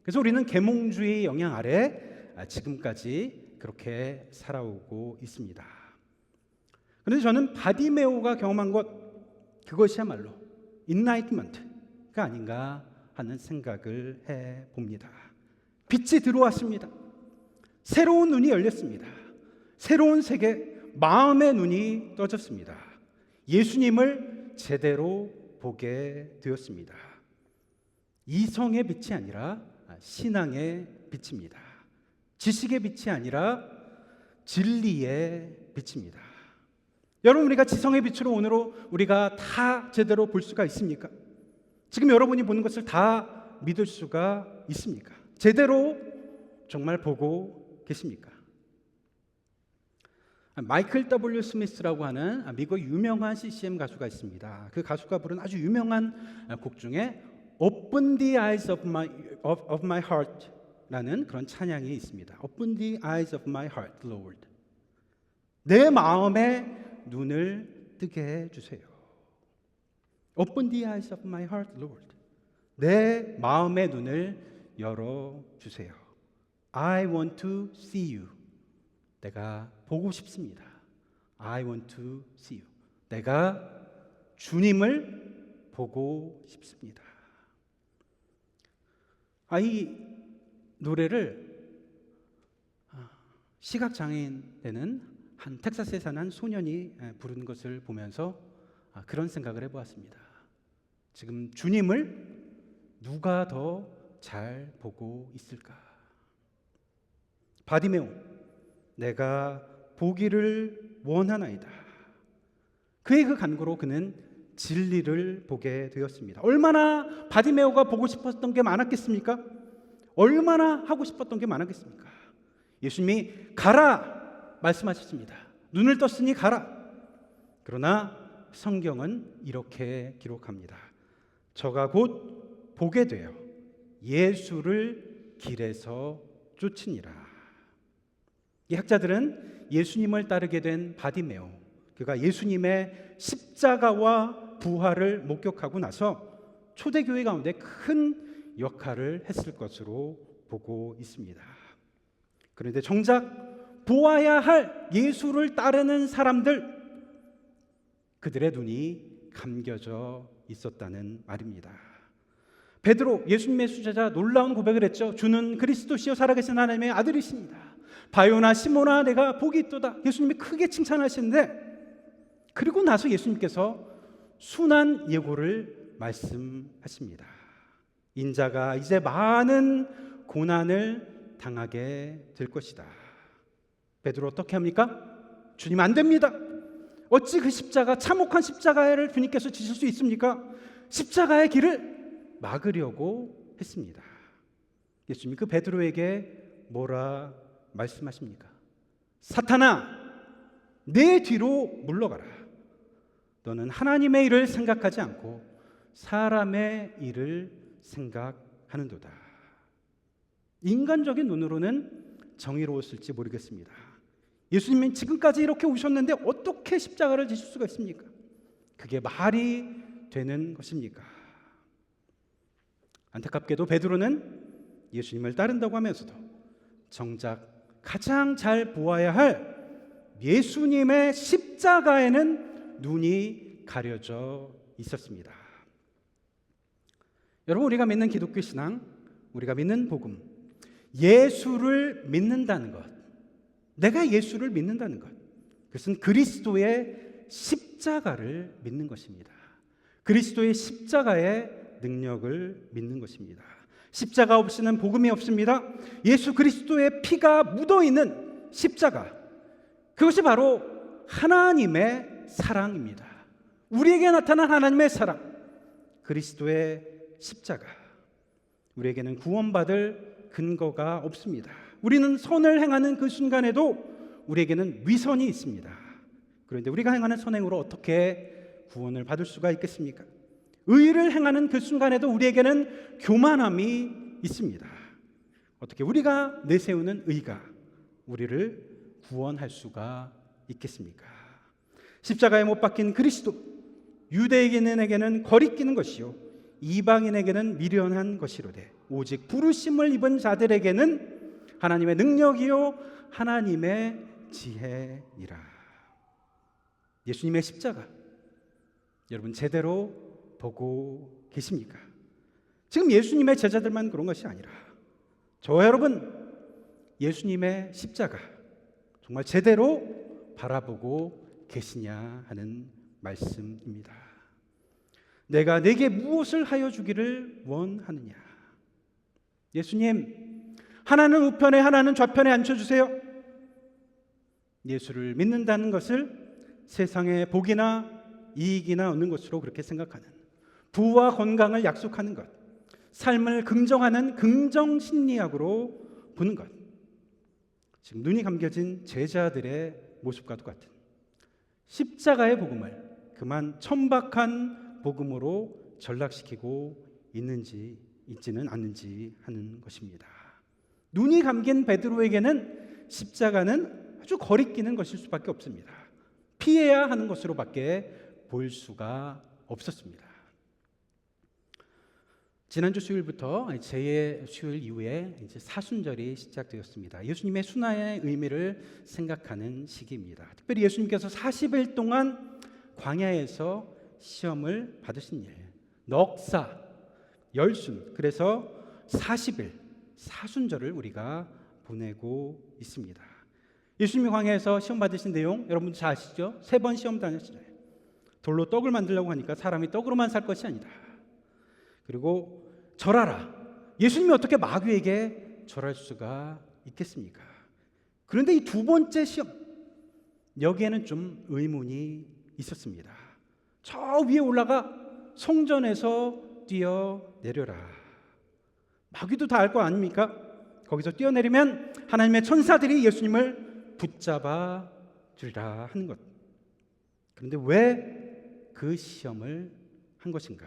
그래서 우리는 계몽주의 영향 아래 지금까지 그렇게 살아오고 있습니다. 그런데 저는 바디메오가 경험한 것, 그것이야말로 인라이트먼트가 아닌가 하는 생각을 해봅니다. 빛이 들어왔습니다. 새로운 눈이 열렸습니다. 새로운 세계, 마음의 눈이 떠졌습니다. 예수님을 제대로 보게 되었습니다. 이성의 빛이 아니라 신앙의 빛입니다. 지식의 빛이 아니라 진리의 빛입니다. 여러분, 우리가 지성의 빛으로 오늘로 우리가 다 제대로 볼 수가 있습니까? 지금 여러분이 보는 것을 다 믿을 수가 있습니까? 제대로 정말 보고 계십니까? 마이클 W. 스미스라고 하는 미국 유명한 CCM 가수가 있습니다. 그 가수가 부른 아주 유명한 곡 중에 Open the eyes of my heart 라는 그런 찬양이 있습니다. Open the eyes of my heart, Lord. 내 마음의 눈을 뜨게 해주세요. Open the eyes of my heart, Lord. 내 마음의 눈을 열어주세요. I want to see you. 내가 보고 싶습니다. I want to see you. 내가 주님을 보고 싶습니다. 이 노래를 시각장애인 되는 한 텍사스에 사는 한 소년이 부른 것을 보면서 그런 생각을 해보았습니다. 지금 주님을 누가 더 잘 보고 있을까? 바디메오, 내가 보기를 원하나이다. 그의 그 간구로 그는 진리를 보게 되었습니다. 얼마나 바디메오가 보고 싶었던 게 많았겠습니까? 얼마나 하고 싶었던 게 많았겠습니까? 예수님이 가라 말씀하셨습니다. 눈을 떴으니 가라. 그러나 성경은 이렇게 기록합니다. 저가 곧 보게 되어 예수를 길에서 쫓으니라. 이 학자들은 예수님을 따르게 된 바디메오, 그가 예수님의 십자가와 부활을 목격하고 나서 초대교회 가운데 큰 역할을 했을 것으로 보고 있습니다. 그런데 정작 보아야 할 예수를 따르는 사람들, 그들의 눈이 감겨져 있었다는 말입니다. 베드로, 예수님의 수제자, 놀라운 고백을 했죠. 주는 그리스도시요 살아계신 하나님의 아들이십니다. 바요나 시몬아, 내가 복이 있도다. 예수님이 크게 칭찬하시는데, 그리고 나서 예수님께서 순한 예고를 말씀하십니다. 인자가 이제 많은 고난을 당하게 될 것이다. 베드로 어떻게 합니까? 주님, 안 됩니다. 어찌 그 십자가, 참혹한 십자가를 주님께서 지실 수 있습니까? 십자가의 길을 막으려고 했습니다. 예수님이 그 베드로에게 뭐라 말씀하십니까? 사탄아, 내 뒤로 물러가라. 너는 하나님의 일을 생각하지 않고 사람의 일을 생각하는도다. 인간적인 눈으로는 정의로웠을지 모르겠습니다. 예수님은 지금까지 이렇게 오셨는데 어떻게 십자가를 지실 수가 있습니까? 그게 말이 되는 것입니까? 안타깝게도 베드로는 예수님을 따른다고 하면서도 정작 가장 잘 보아야 할 예수님의 십자가에는 눈이 가려져 있었습니다. 여러분, 우리가 믿는 기독교 신앙, 우리가 믿는 복음, 예수를 믿는다는 것, 내가 예수를 믿는다는 것, 그것은 그리스도의 십자가를 믿는 것입니다. 그리스도의 십자가의 능력을 믿는 것입니다. 십자가 없이는 복음이 없습니다. 예수 그리스도의 피가 묻어있는 십자가, 그것이 바로 하나님의 사랑입니다. 우리에게 나타난 하나님의 사랑, 그리스도의 십자가. 우리에게는 구원받을 근거가 없습니다. 우리는 선을 행하는 그 순간에도 우리에게는 위선이 있습니다. 그런데 우리가 행하는 선행으로 어떻게 구원을 받을 수가 있겠습니까? 의를 행하는 그 순간에도 우리에게는 교만함이 있습니다. 어떻게 우리가 내세우는 의가 우리를 구원할 수가 있겠습니까? 십자가에 못 박힌 그리스도, 유대인에게는 거리끼는 것이요 이방인에게는 미련한 것이로되 오직 부르심을 입은 자들에게는 하나님의 능력이요 하나님의 지혜니라. 예수님의 십자가, 여러분 제대로 보고 계십니까? 지금 예수님의 제자들만 그런 것이 아니라 저와 여러분, 예수님의 십자가 정말 제대로 바라보고 계시냐 하는 말씀입니다. 내가 내게 무엇을 하여 주기를 원하느냐? 예수님, 하나는 우편에 하나는 좌편에 앉혀주세요. 예수를 믿는다는 것을 세상의 복이나 이익이나 얻는 것으로 그렇게 생각하는, 부와 건강을 약속하는 것, 삶을 긍정하는 긍정심리학으로 보는 것, 지금 눈이 감겨진 제자들의 모습과도 같은 십자가의 복음을 그만 천박한 복음으로 전락시키고 있지는 않는지 하는 것입니다. 눈이 감긴 베드로에게는 십자가는 아주 거리끼는 것일 수밖에 없습니다. 피해야 하는 것으로밖에 볼 수가 없었습니다. 지난주 수요일부터 제 수요일 이후에 이제 사순절이 시작되었습니다. 예수님의 순화의 의미를 생각하는 시기입니다. 특별히 예수님께서 40일 동안 광야에서 시험을 받으신 일, 넉사, 열순, 그래서 40일 사순절을 우리가 보내고 있습니다. 예수님이 광야에서 시험 받으신 내용 여러분 잘 아시죠? 3번 시험 다녔잖아요. 돌로 떡을 만들려고 하니까 사람이 떡으로만 살 것이 아니다. 그리고 절하라. 예수님이 어떻게 마귀에게 절할 수가 있겠습니까? 그런데 이 2번째 시험, 여기에는 좀 의문이 있었습니다. 저 위에 올라가 성전에서 뛰어내려라. 마귀도 다 알 거 아닙니까? 거기서 뛰어내리면 하나님의 천사들이 예수님을 붙잡아 주리라 하는 것. 그런데 왜 그 시험을 한 것인가?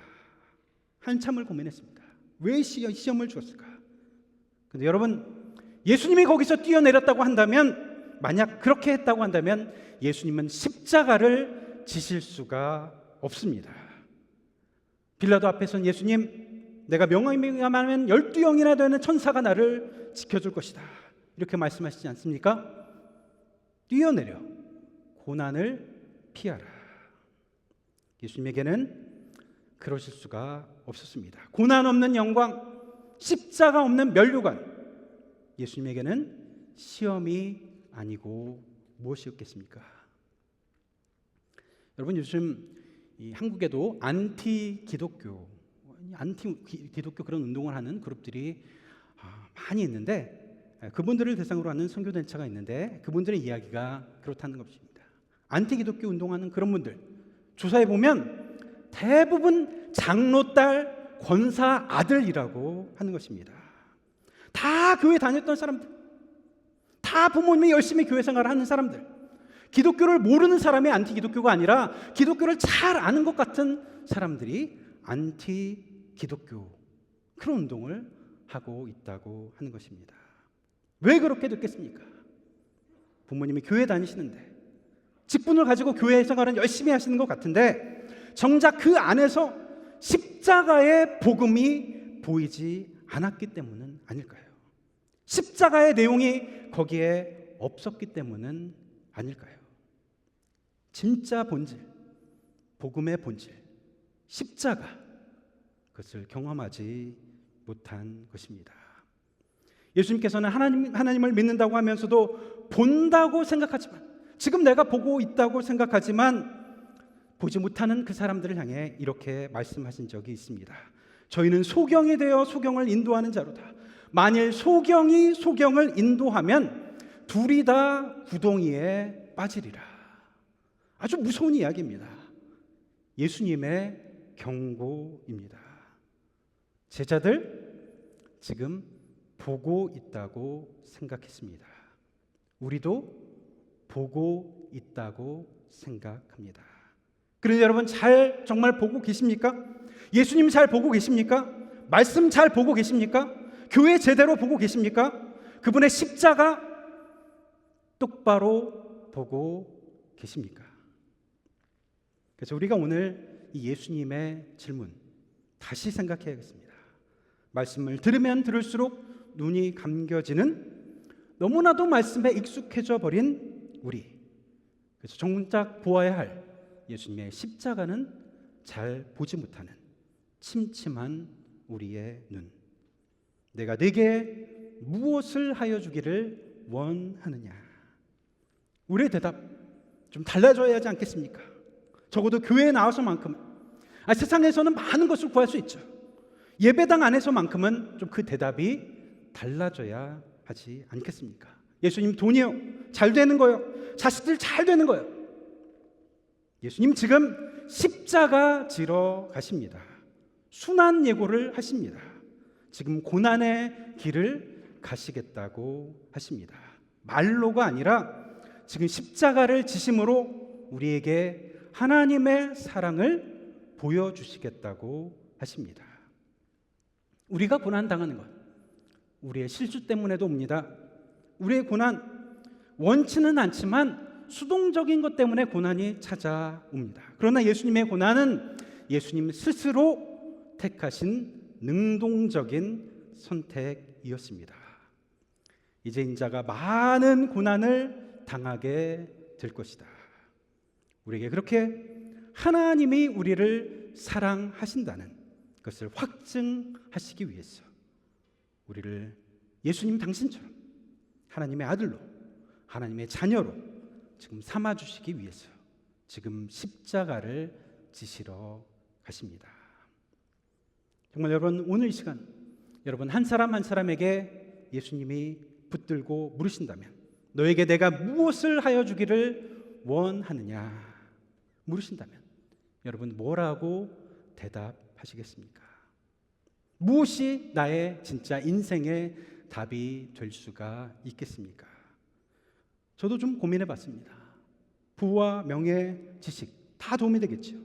한참을 고민했습니다. 왜 시험을 주었을까? 근데 여러분, 예수님이 거기서 뛰어내렸다고 한다면, 만약 그렇게 했다고 한다면 예수님은 십자가를 지실 수가 없습니다. 빌라도 앞에선 예수님, 내가 명함하면 12영이나 되는 천사가 나를 지켜줄 것이다, 이렇게 말씀하시지 않습니까? 뛰어내려 고난을 피하라. 예수님에게는 그러실 수가 없었습니다. 고난 없는 영광, 십자가 없는 면류관, 예수님에게는 시험이 아니고 무엇이었겠습니까? 여러분, 요즘 이 한국에도 안티 기독교 그런 운동을 하는 그룹들이 많이 있는데, 그분들을 대상으로 하는 선교단체가 있는데 그분들의 이야기가 그렇다는 것입니다. 안티 기독교 운동하는 그런 분들 조사해 보면 대부분 장로 딸, 권사 아들이라고 하는 것입니다. 다 교회 다녔던 사람들, 다 부모님이 열심히 교회 생활을 하는 사람들, 기독교를 모르는 사람이 안티 기독교가 아니라 기독교를 잘 아는 것 같은 사람들이 안티 기독교, 그런 운동을 하고 있다고 하는 것입니다. 왜 그렇게 됐겠습니까? 부모님이 교회 다니시는데, 직분을 가지고 교회 생활은 열심히 하시는 것 같은데 정작 그 안에서 십자가의 복음이 보이지 않았기 때문은 아닐까요? 십자가의 내용이 거기에 없었기 때문은 아닐까요? 진짜 본질, 복음의 본질, 십자가, 그것을 경험하지 못한 것입니다. 예수님께서는 하나님을 믿는다고 하면서도 본다고 생각하지만, 지금 내가 보고 있다고 생각하지만 보지 못하는 그 사람들을 향해 이렇게 말씀하신 적이 있습니다. 저희는 소경이 되어 소경을 인도하는 자로다. 만일 소경이 소경을 인도하면 둘이 다 구덩이에 빠지리라. 아주 무서운 이야기입니다. 예수님의 경고입니다. 제자들, 지금 보고 있다고 생각했습니다. 우리도 보고 있다고 생각합니다. 그런데 여러분, 정말 보고 계십니까? 예수님 잘 보고 계십니까? 말씀 잘 보고 계십니까? 교회 제대로 보고 계십니까? 그분의 십자가 똑바로 보고 계십니까? 그래서 우리가 오늘 이 예수님의 질문 다시 생각해야겠습니다. 말씀을 들으면 들을수록 눈이 감겨지는, 너무나도 말씀에 익숙해져 버린 우리, 그래서 정작 보아야 할 예수님의 십자가는 잘 보지 못하는 침침한 우리의 눈. 내가 네게 무엇을 하여 주기를 원하느냐? 우리의 대답 좀 달라져야 하지 않겠습니까? 적어도 교회에 나와서만큼은, 세상에서는 많은 것을 구할 수 있죠. 예배당 안에서만큼은 좀 그 대답이 달라져야 하지 않겠습니까? 예수님 돈이요, 잘 되는 거요, 자식들 잘 되는 거요. 예수님 지금 십자가 지러 가십니다. 순환 예고를 하십니다. 지금 고난의 길을 가시겠다고 하십니다. 말로가 아니라 지금 십자가를 지심으로 우리에게 하나님의 사랑을 보여주시겠다고 하십니다. 우리가 고난당하는 것, 우리의 실수 때문에도 옵니다. 우리의 고난, 원치는 않지만 수동적인 것 때문에 고난이 찾아옵니다. 그러나 예수님의 고난은 예수님 스스로 택하신 능동적인 선택이었습니다. 이제 인자가 많은 고난을 당하게 될 것이다. 우리에게 그렇게 하나님이 우리를 사랑하신다는 것을 확증하시기 위해서 우리를 예수님 당신처럼 하나님의 아들로, 하나님의 자녀로 지금 삼아주시기 위해서 지금 십자가를 지시러 가십니다. 정말 여러분, 오늘 이 시간 여러분 한 사람 한 사람에게 예수님이 붙들고 물으신다면, 너에게 내가 무엇을 하여 주기를 원하느냐 물으신다면 여러분 뭐라고 대답하시겠습니까? 무엇이 나의 진짜 인생의 답이 될 수가 있겠습니까? 저도 좀 고민해 봤습니다. 부와 명예, 지식 다 도움이 되겠죠.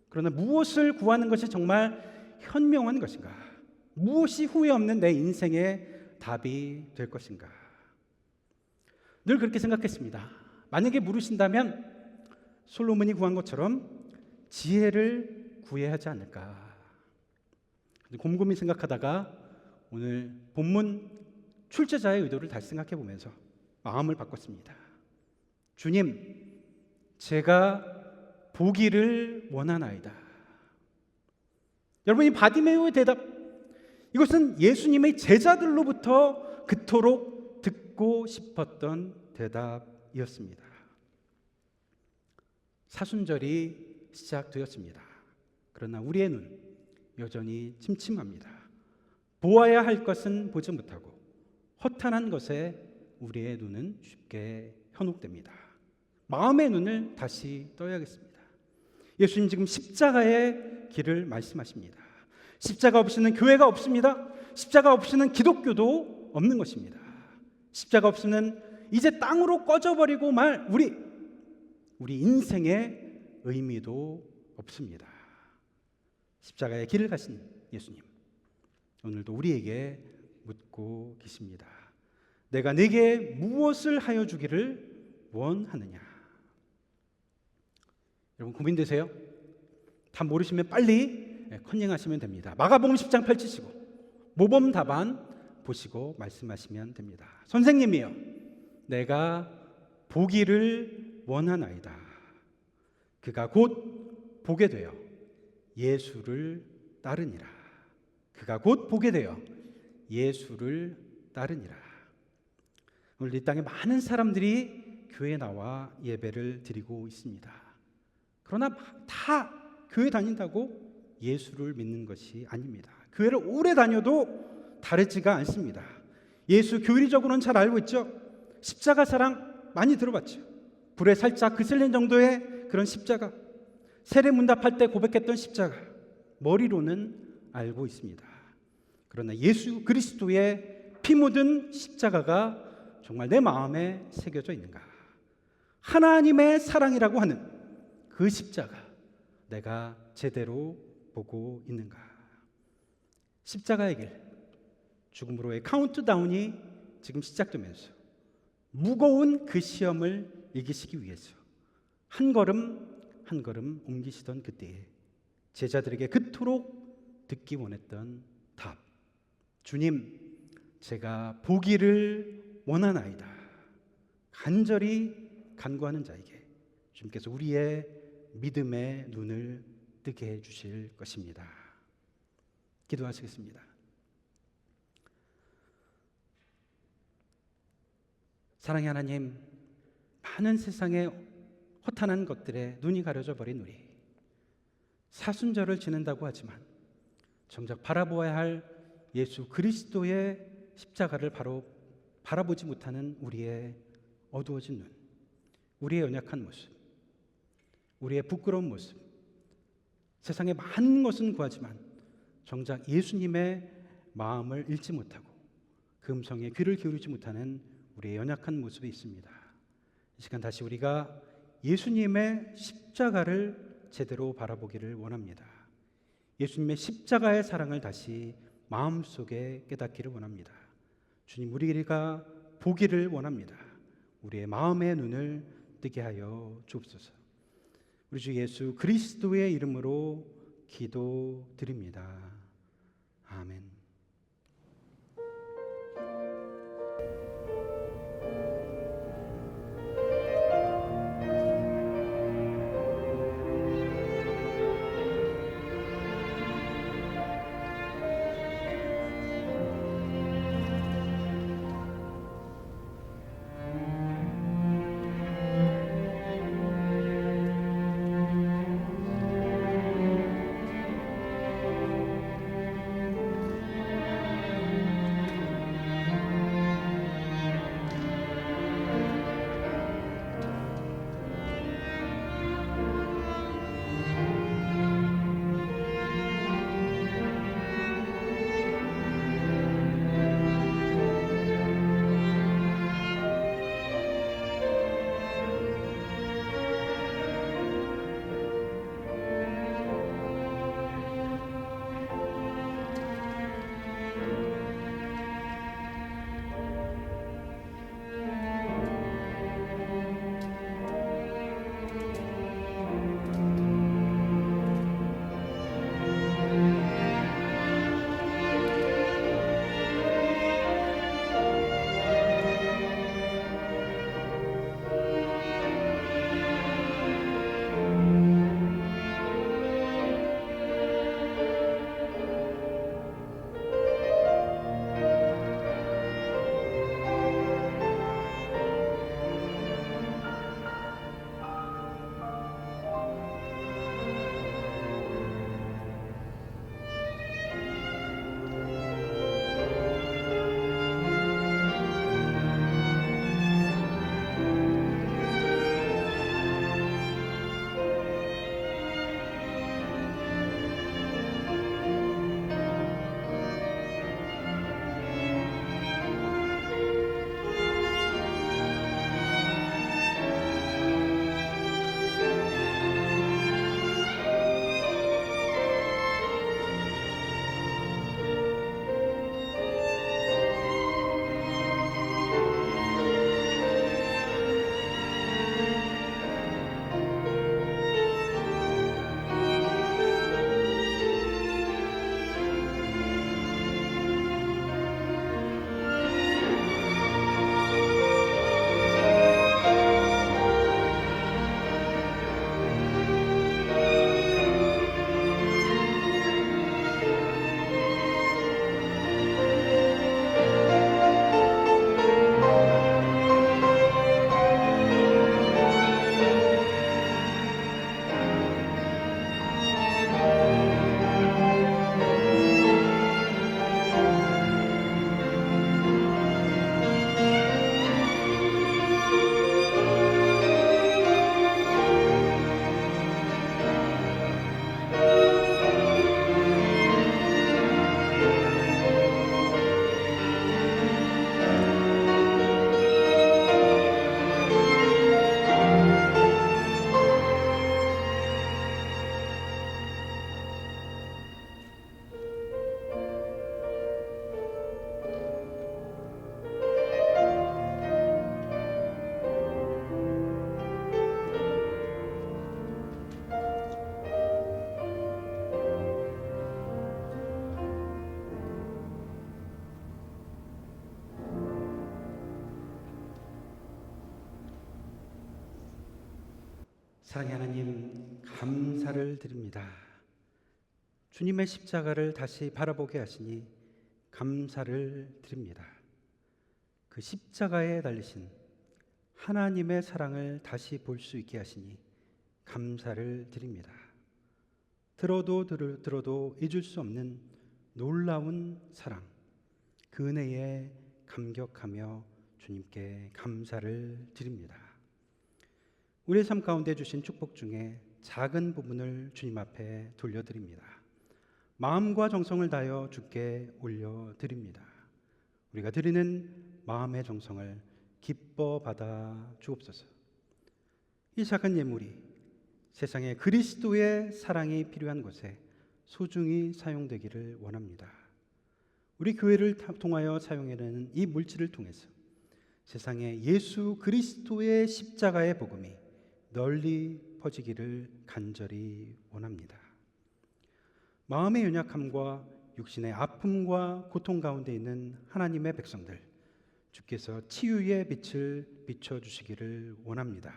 그러나 무엇을 구하는 것이 정말 현명한 것인가? 무엇이 후회 없는 내 인생의 답이 될 것인가? 늘 그렇게 생각했습니다. 만약에 물으신다면 솔로몬이 구한 것처럼 지혜를 구해야 하지 않을까? 곰곰이 생각하다가 오늘 본문 출제자의 의도를 다시 생각해 보면서 마음을 바꿨습니다. 주님, 제가 보기를 원하나이다. 여러분, 이 바디메오의 대답, 이것은 예수님의 제자들로부터 그토록 듣고 싶었던 대답이었습니다. 사순절이 시작되었습니다. 그러나 우리의 눈 여전히 침침합니다. 보아야 할 것은 보지 못하고 허탄한 것에 우리의 눈은 쉽게 현혹됩니다. 마음의 눈을 다시 떠야겠습니다. 예수님 지금 십자가의 길을 말씀하십니다. 십자가 없이는 교회가 없습니다. 십자가 없이는 기독교도 없는 것입니다. 십자가 없이는 이제 땅으로 꺼져버리고 말 우리 인생의 의미도 없습니다. 십자가의 길을 가신 예수님, 오늘도 우리에게 묻고 계십니다. 내가 네게 무엇을 하여 주기를 원하느냐? 여러분 고민되세요? 다 모르시면 빨리 컨닝하시면 됩니다. 마가복음 10장 펼치시고 모범 답안 보시고 말씀하시면 됩니다. 선생님이여, 내가 보기를 원하나이다. 그가 곧 보게 되어 예수를 따르니라. 그가 곧 보게 되어 예수를 따르니라. 오늘 이 땅에 많은 사람들이 교회에 나와 예배를 드리고 있습니다. 그러나 다 교회 다닌다고 예수를 믿는 것이 아닙니다. 교회를 오래 다녀도 다르지가 않습니다. 예수 교리적으로는 잘 알고 있죠. 십자가 사랑 많이 들어봤죠. 불에 살짝 그슬린 정도의 그런 십자가, 세례문답할 때 고백했던 십자가, 머리로는 알고 있습니다. 그러나 예수 그리스도의 피 묻은 십자가가 정말 내 마음에 새겨져 있는가? 하나님의 사랑이라고 하는 그 십자가 내가 제대로 보고 있는가? 십자가의 길, 죽음으로의 카운트다운이 지금 시작되면서 무거운 그 시험을 이기시기 위해서 한 걸음 한 걸음 옮기시던 그때에 제자들에게 그토록 듣기 원했던 답, 주님, 제가 보기를 원하나이다. 간절히 간구하는 자에게 주님께서 우리의 믿음의 눈을 뜨게 해주실 것입니다. 기도하시겠습니다. 사랑의 하나님, 많은 세상의 허탄한 것들에 눈이 가려져 버린 우리, 사순절을 지낸다고 하지만 정작 바라보아야 할 예수 그리스도의 십자가를 바로 바라보지 못하는 우리의 어두워진 눈, 우리의 연약한 모습, 우리의 부끄러운 모습, 세상에 많은 것은 구하지만 정작 예수님의 마음을 읽지 못하고 그 음성에 귀를 기울이지 못하는 우리의 연약한 모습이 있습니다. 이 시간 다시 우리가 예수님의 십자가를 제대로 바라보기를 원합니다. 예수님의 십자가의 사랑을 다시 마음속에 깨닫기를 원합니다. 주님, 우리가 보기를 원합니다. 우리의 마음의 눈을 뜨게 하여 주옵소서. 우리 주 예수 그리스도의 이름으로 기도드립니다. 아멘. 사랑의 하나님, 감사를 드립니다. 주님의 십자가를 다시 바라보게 하시니 감사를 드립니다. 그 십자가에 달리신 하나님의 사랑을 다시 볼 수 있게 하시니 감사를 드립니다. 들어도 잊을 수 없는 놀라운 사랑, 그 은혜에 감격하며 주님께 감사를 드립니다. 우리의 삶 가운데 주신 축복 중에 작은 부분을 주님 앞에 돌려드립니다. 마음과 정성을 다하여 주께 올려드립니다. 우리가 드리는 마음의 정성을 기뻐 받아 주옵소서. 이 작은 예물이 세상에 그리스도의 사랑이 필요한 곳에 소중히 사용되기를 원합니다. 우리 교회를 통하여 사용해내는 이 물질을 통해서 세상에 예수 그리스도의 십자가의 복음이 널리 퍼지기를 간절히 원합니다. 마음의 연약함과 육신의 아픔과 고통 가운데 있는 하나님의 백성들, 주께서 치유의 빛을 비춰주시기를 원합니다.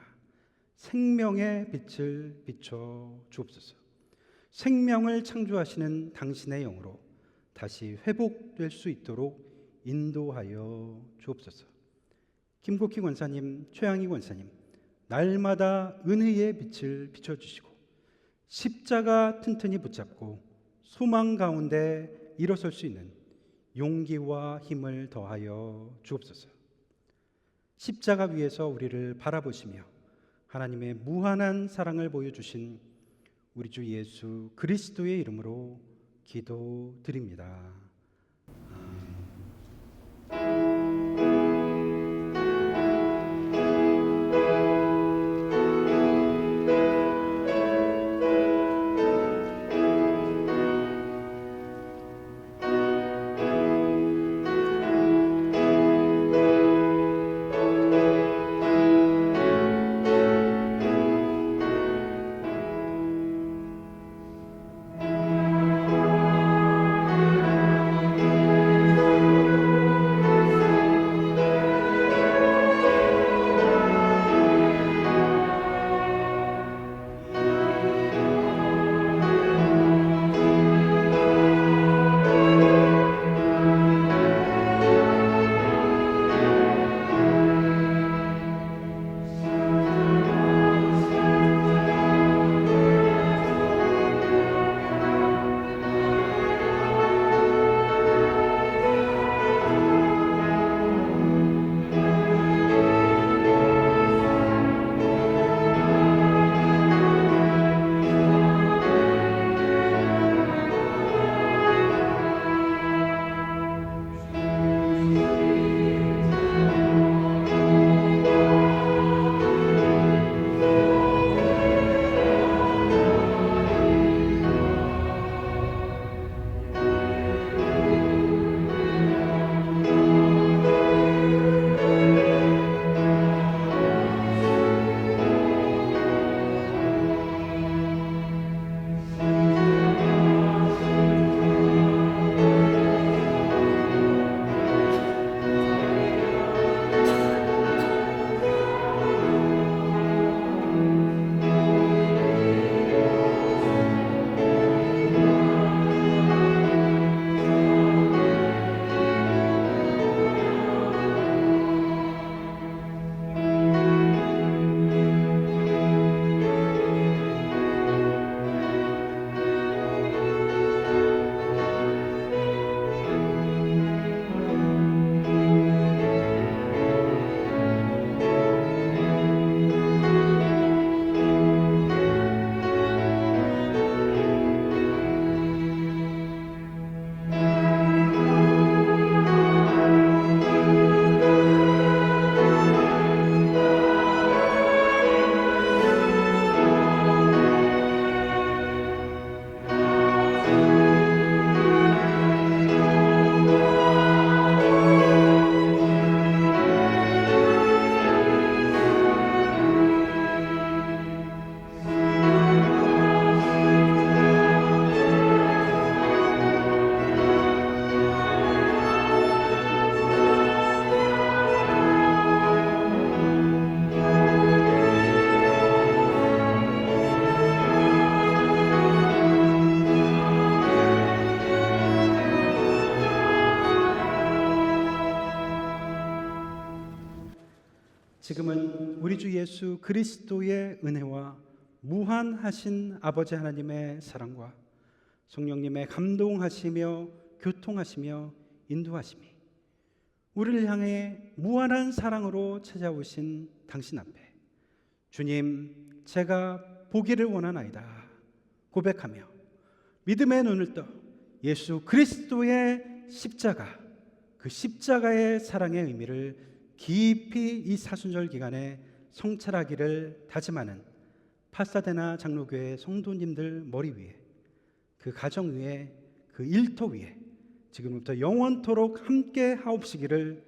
생명의 빛을 비춰 주옵소서. 생명을 창조하시는 당신의 영으로 다시 회복될 수 있도록 인도하여 주옵소서. 김국희 권사님, 최양희 권사님, 날마다 은혜의 빛을 비춰주시고 십자가 튼튼히 붙잡고 소망 가운데 일어설 수 있는 용기와 힘을 더하여 주옵소서. 십자가 위에서 우리를 바라보시며 하나님의 무한한 사랑을 보여주신 우리 주 예수 그리스도의 이름으로 기도드립니다. 지금은 우리 주 예수 그리스도의 은혜와 무한하신 아버지 하나님의 사랑과 성령님의 감동하시며 교통하시며 인도하심이 우리를 향해 무한한 사랑으로 찾아오신 당신 앞에 주님, 제가 보기를 원하나이다 고백하며 믿음의 눈을 떠 예수 그리스도의 십자가, 그 십자가의 사랑의 의미를 깊이 이 사순절 기간에 성찰하기를 다짐하는 파사데나 장로교회 성도님들 머리 위에, 그 가정 위에, 그 일터 위에 지금부터 영원토록 함께 하옵시기를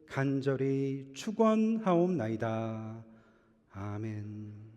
간절히 축원하옵나이다. 아멘.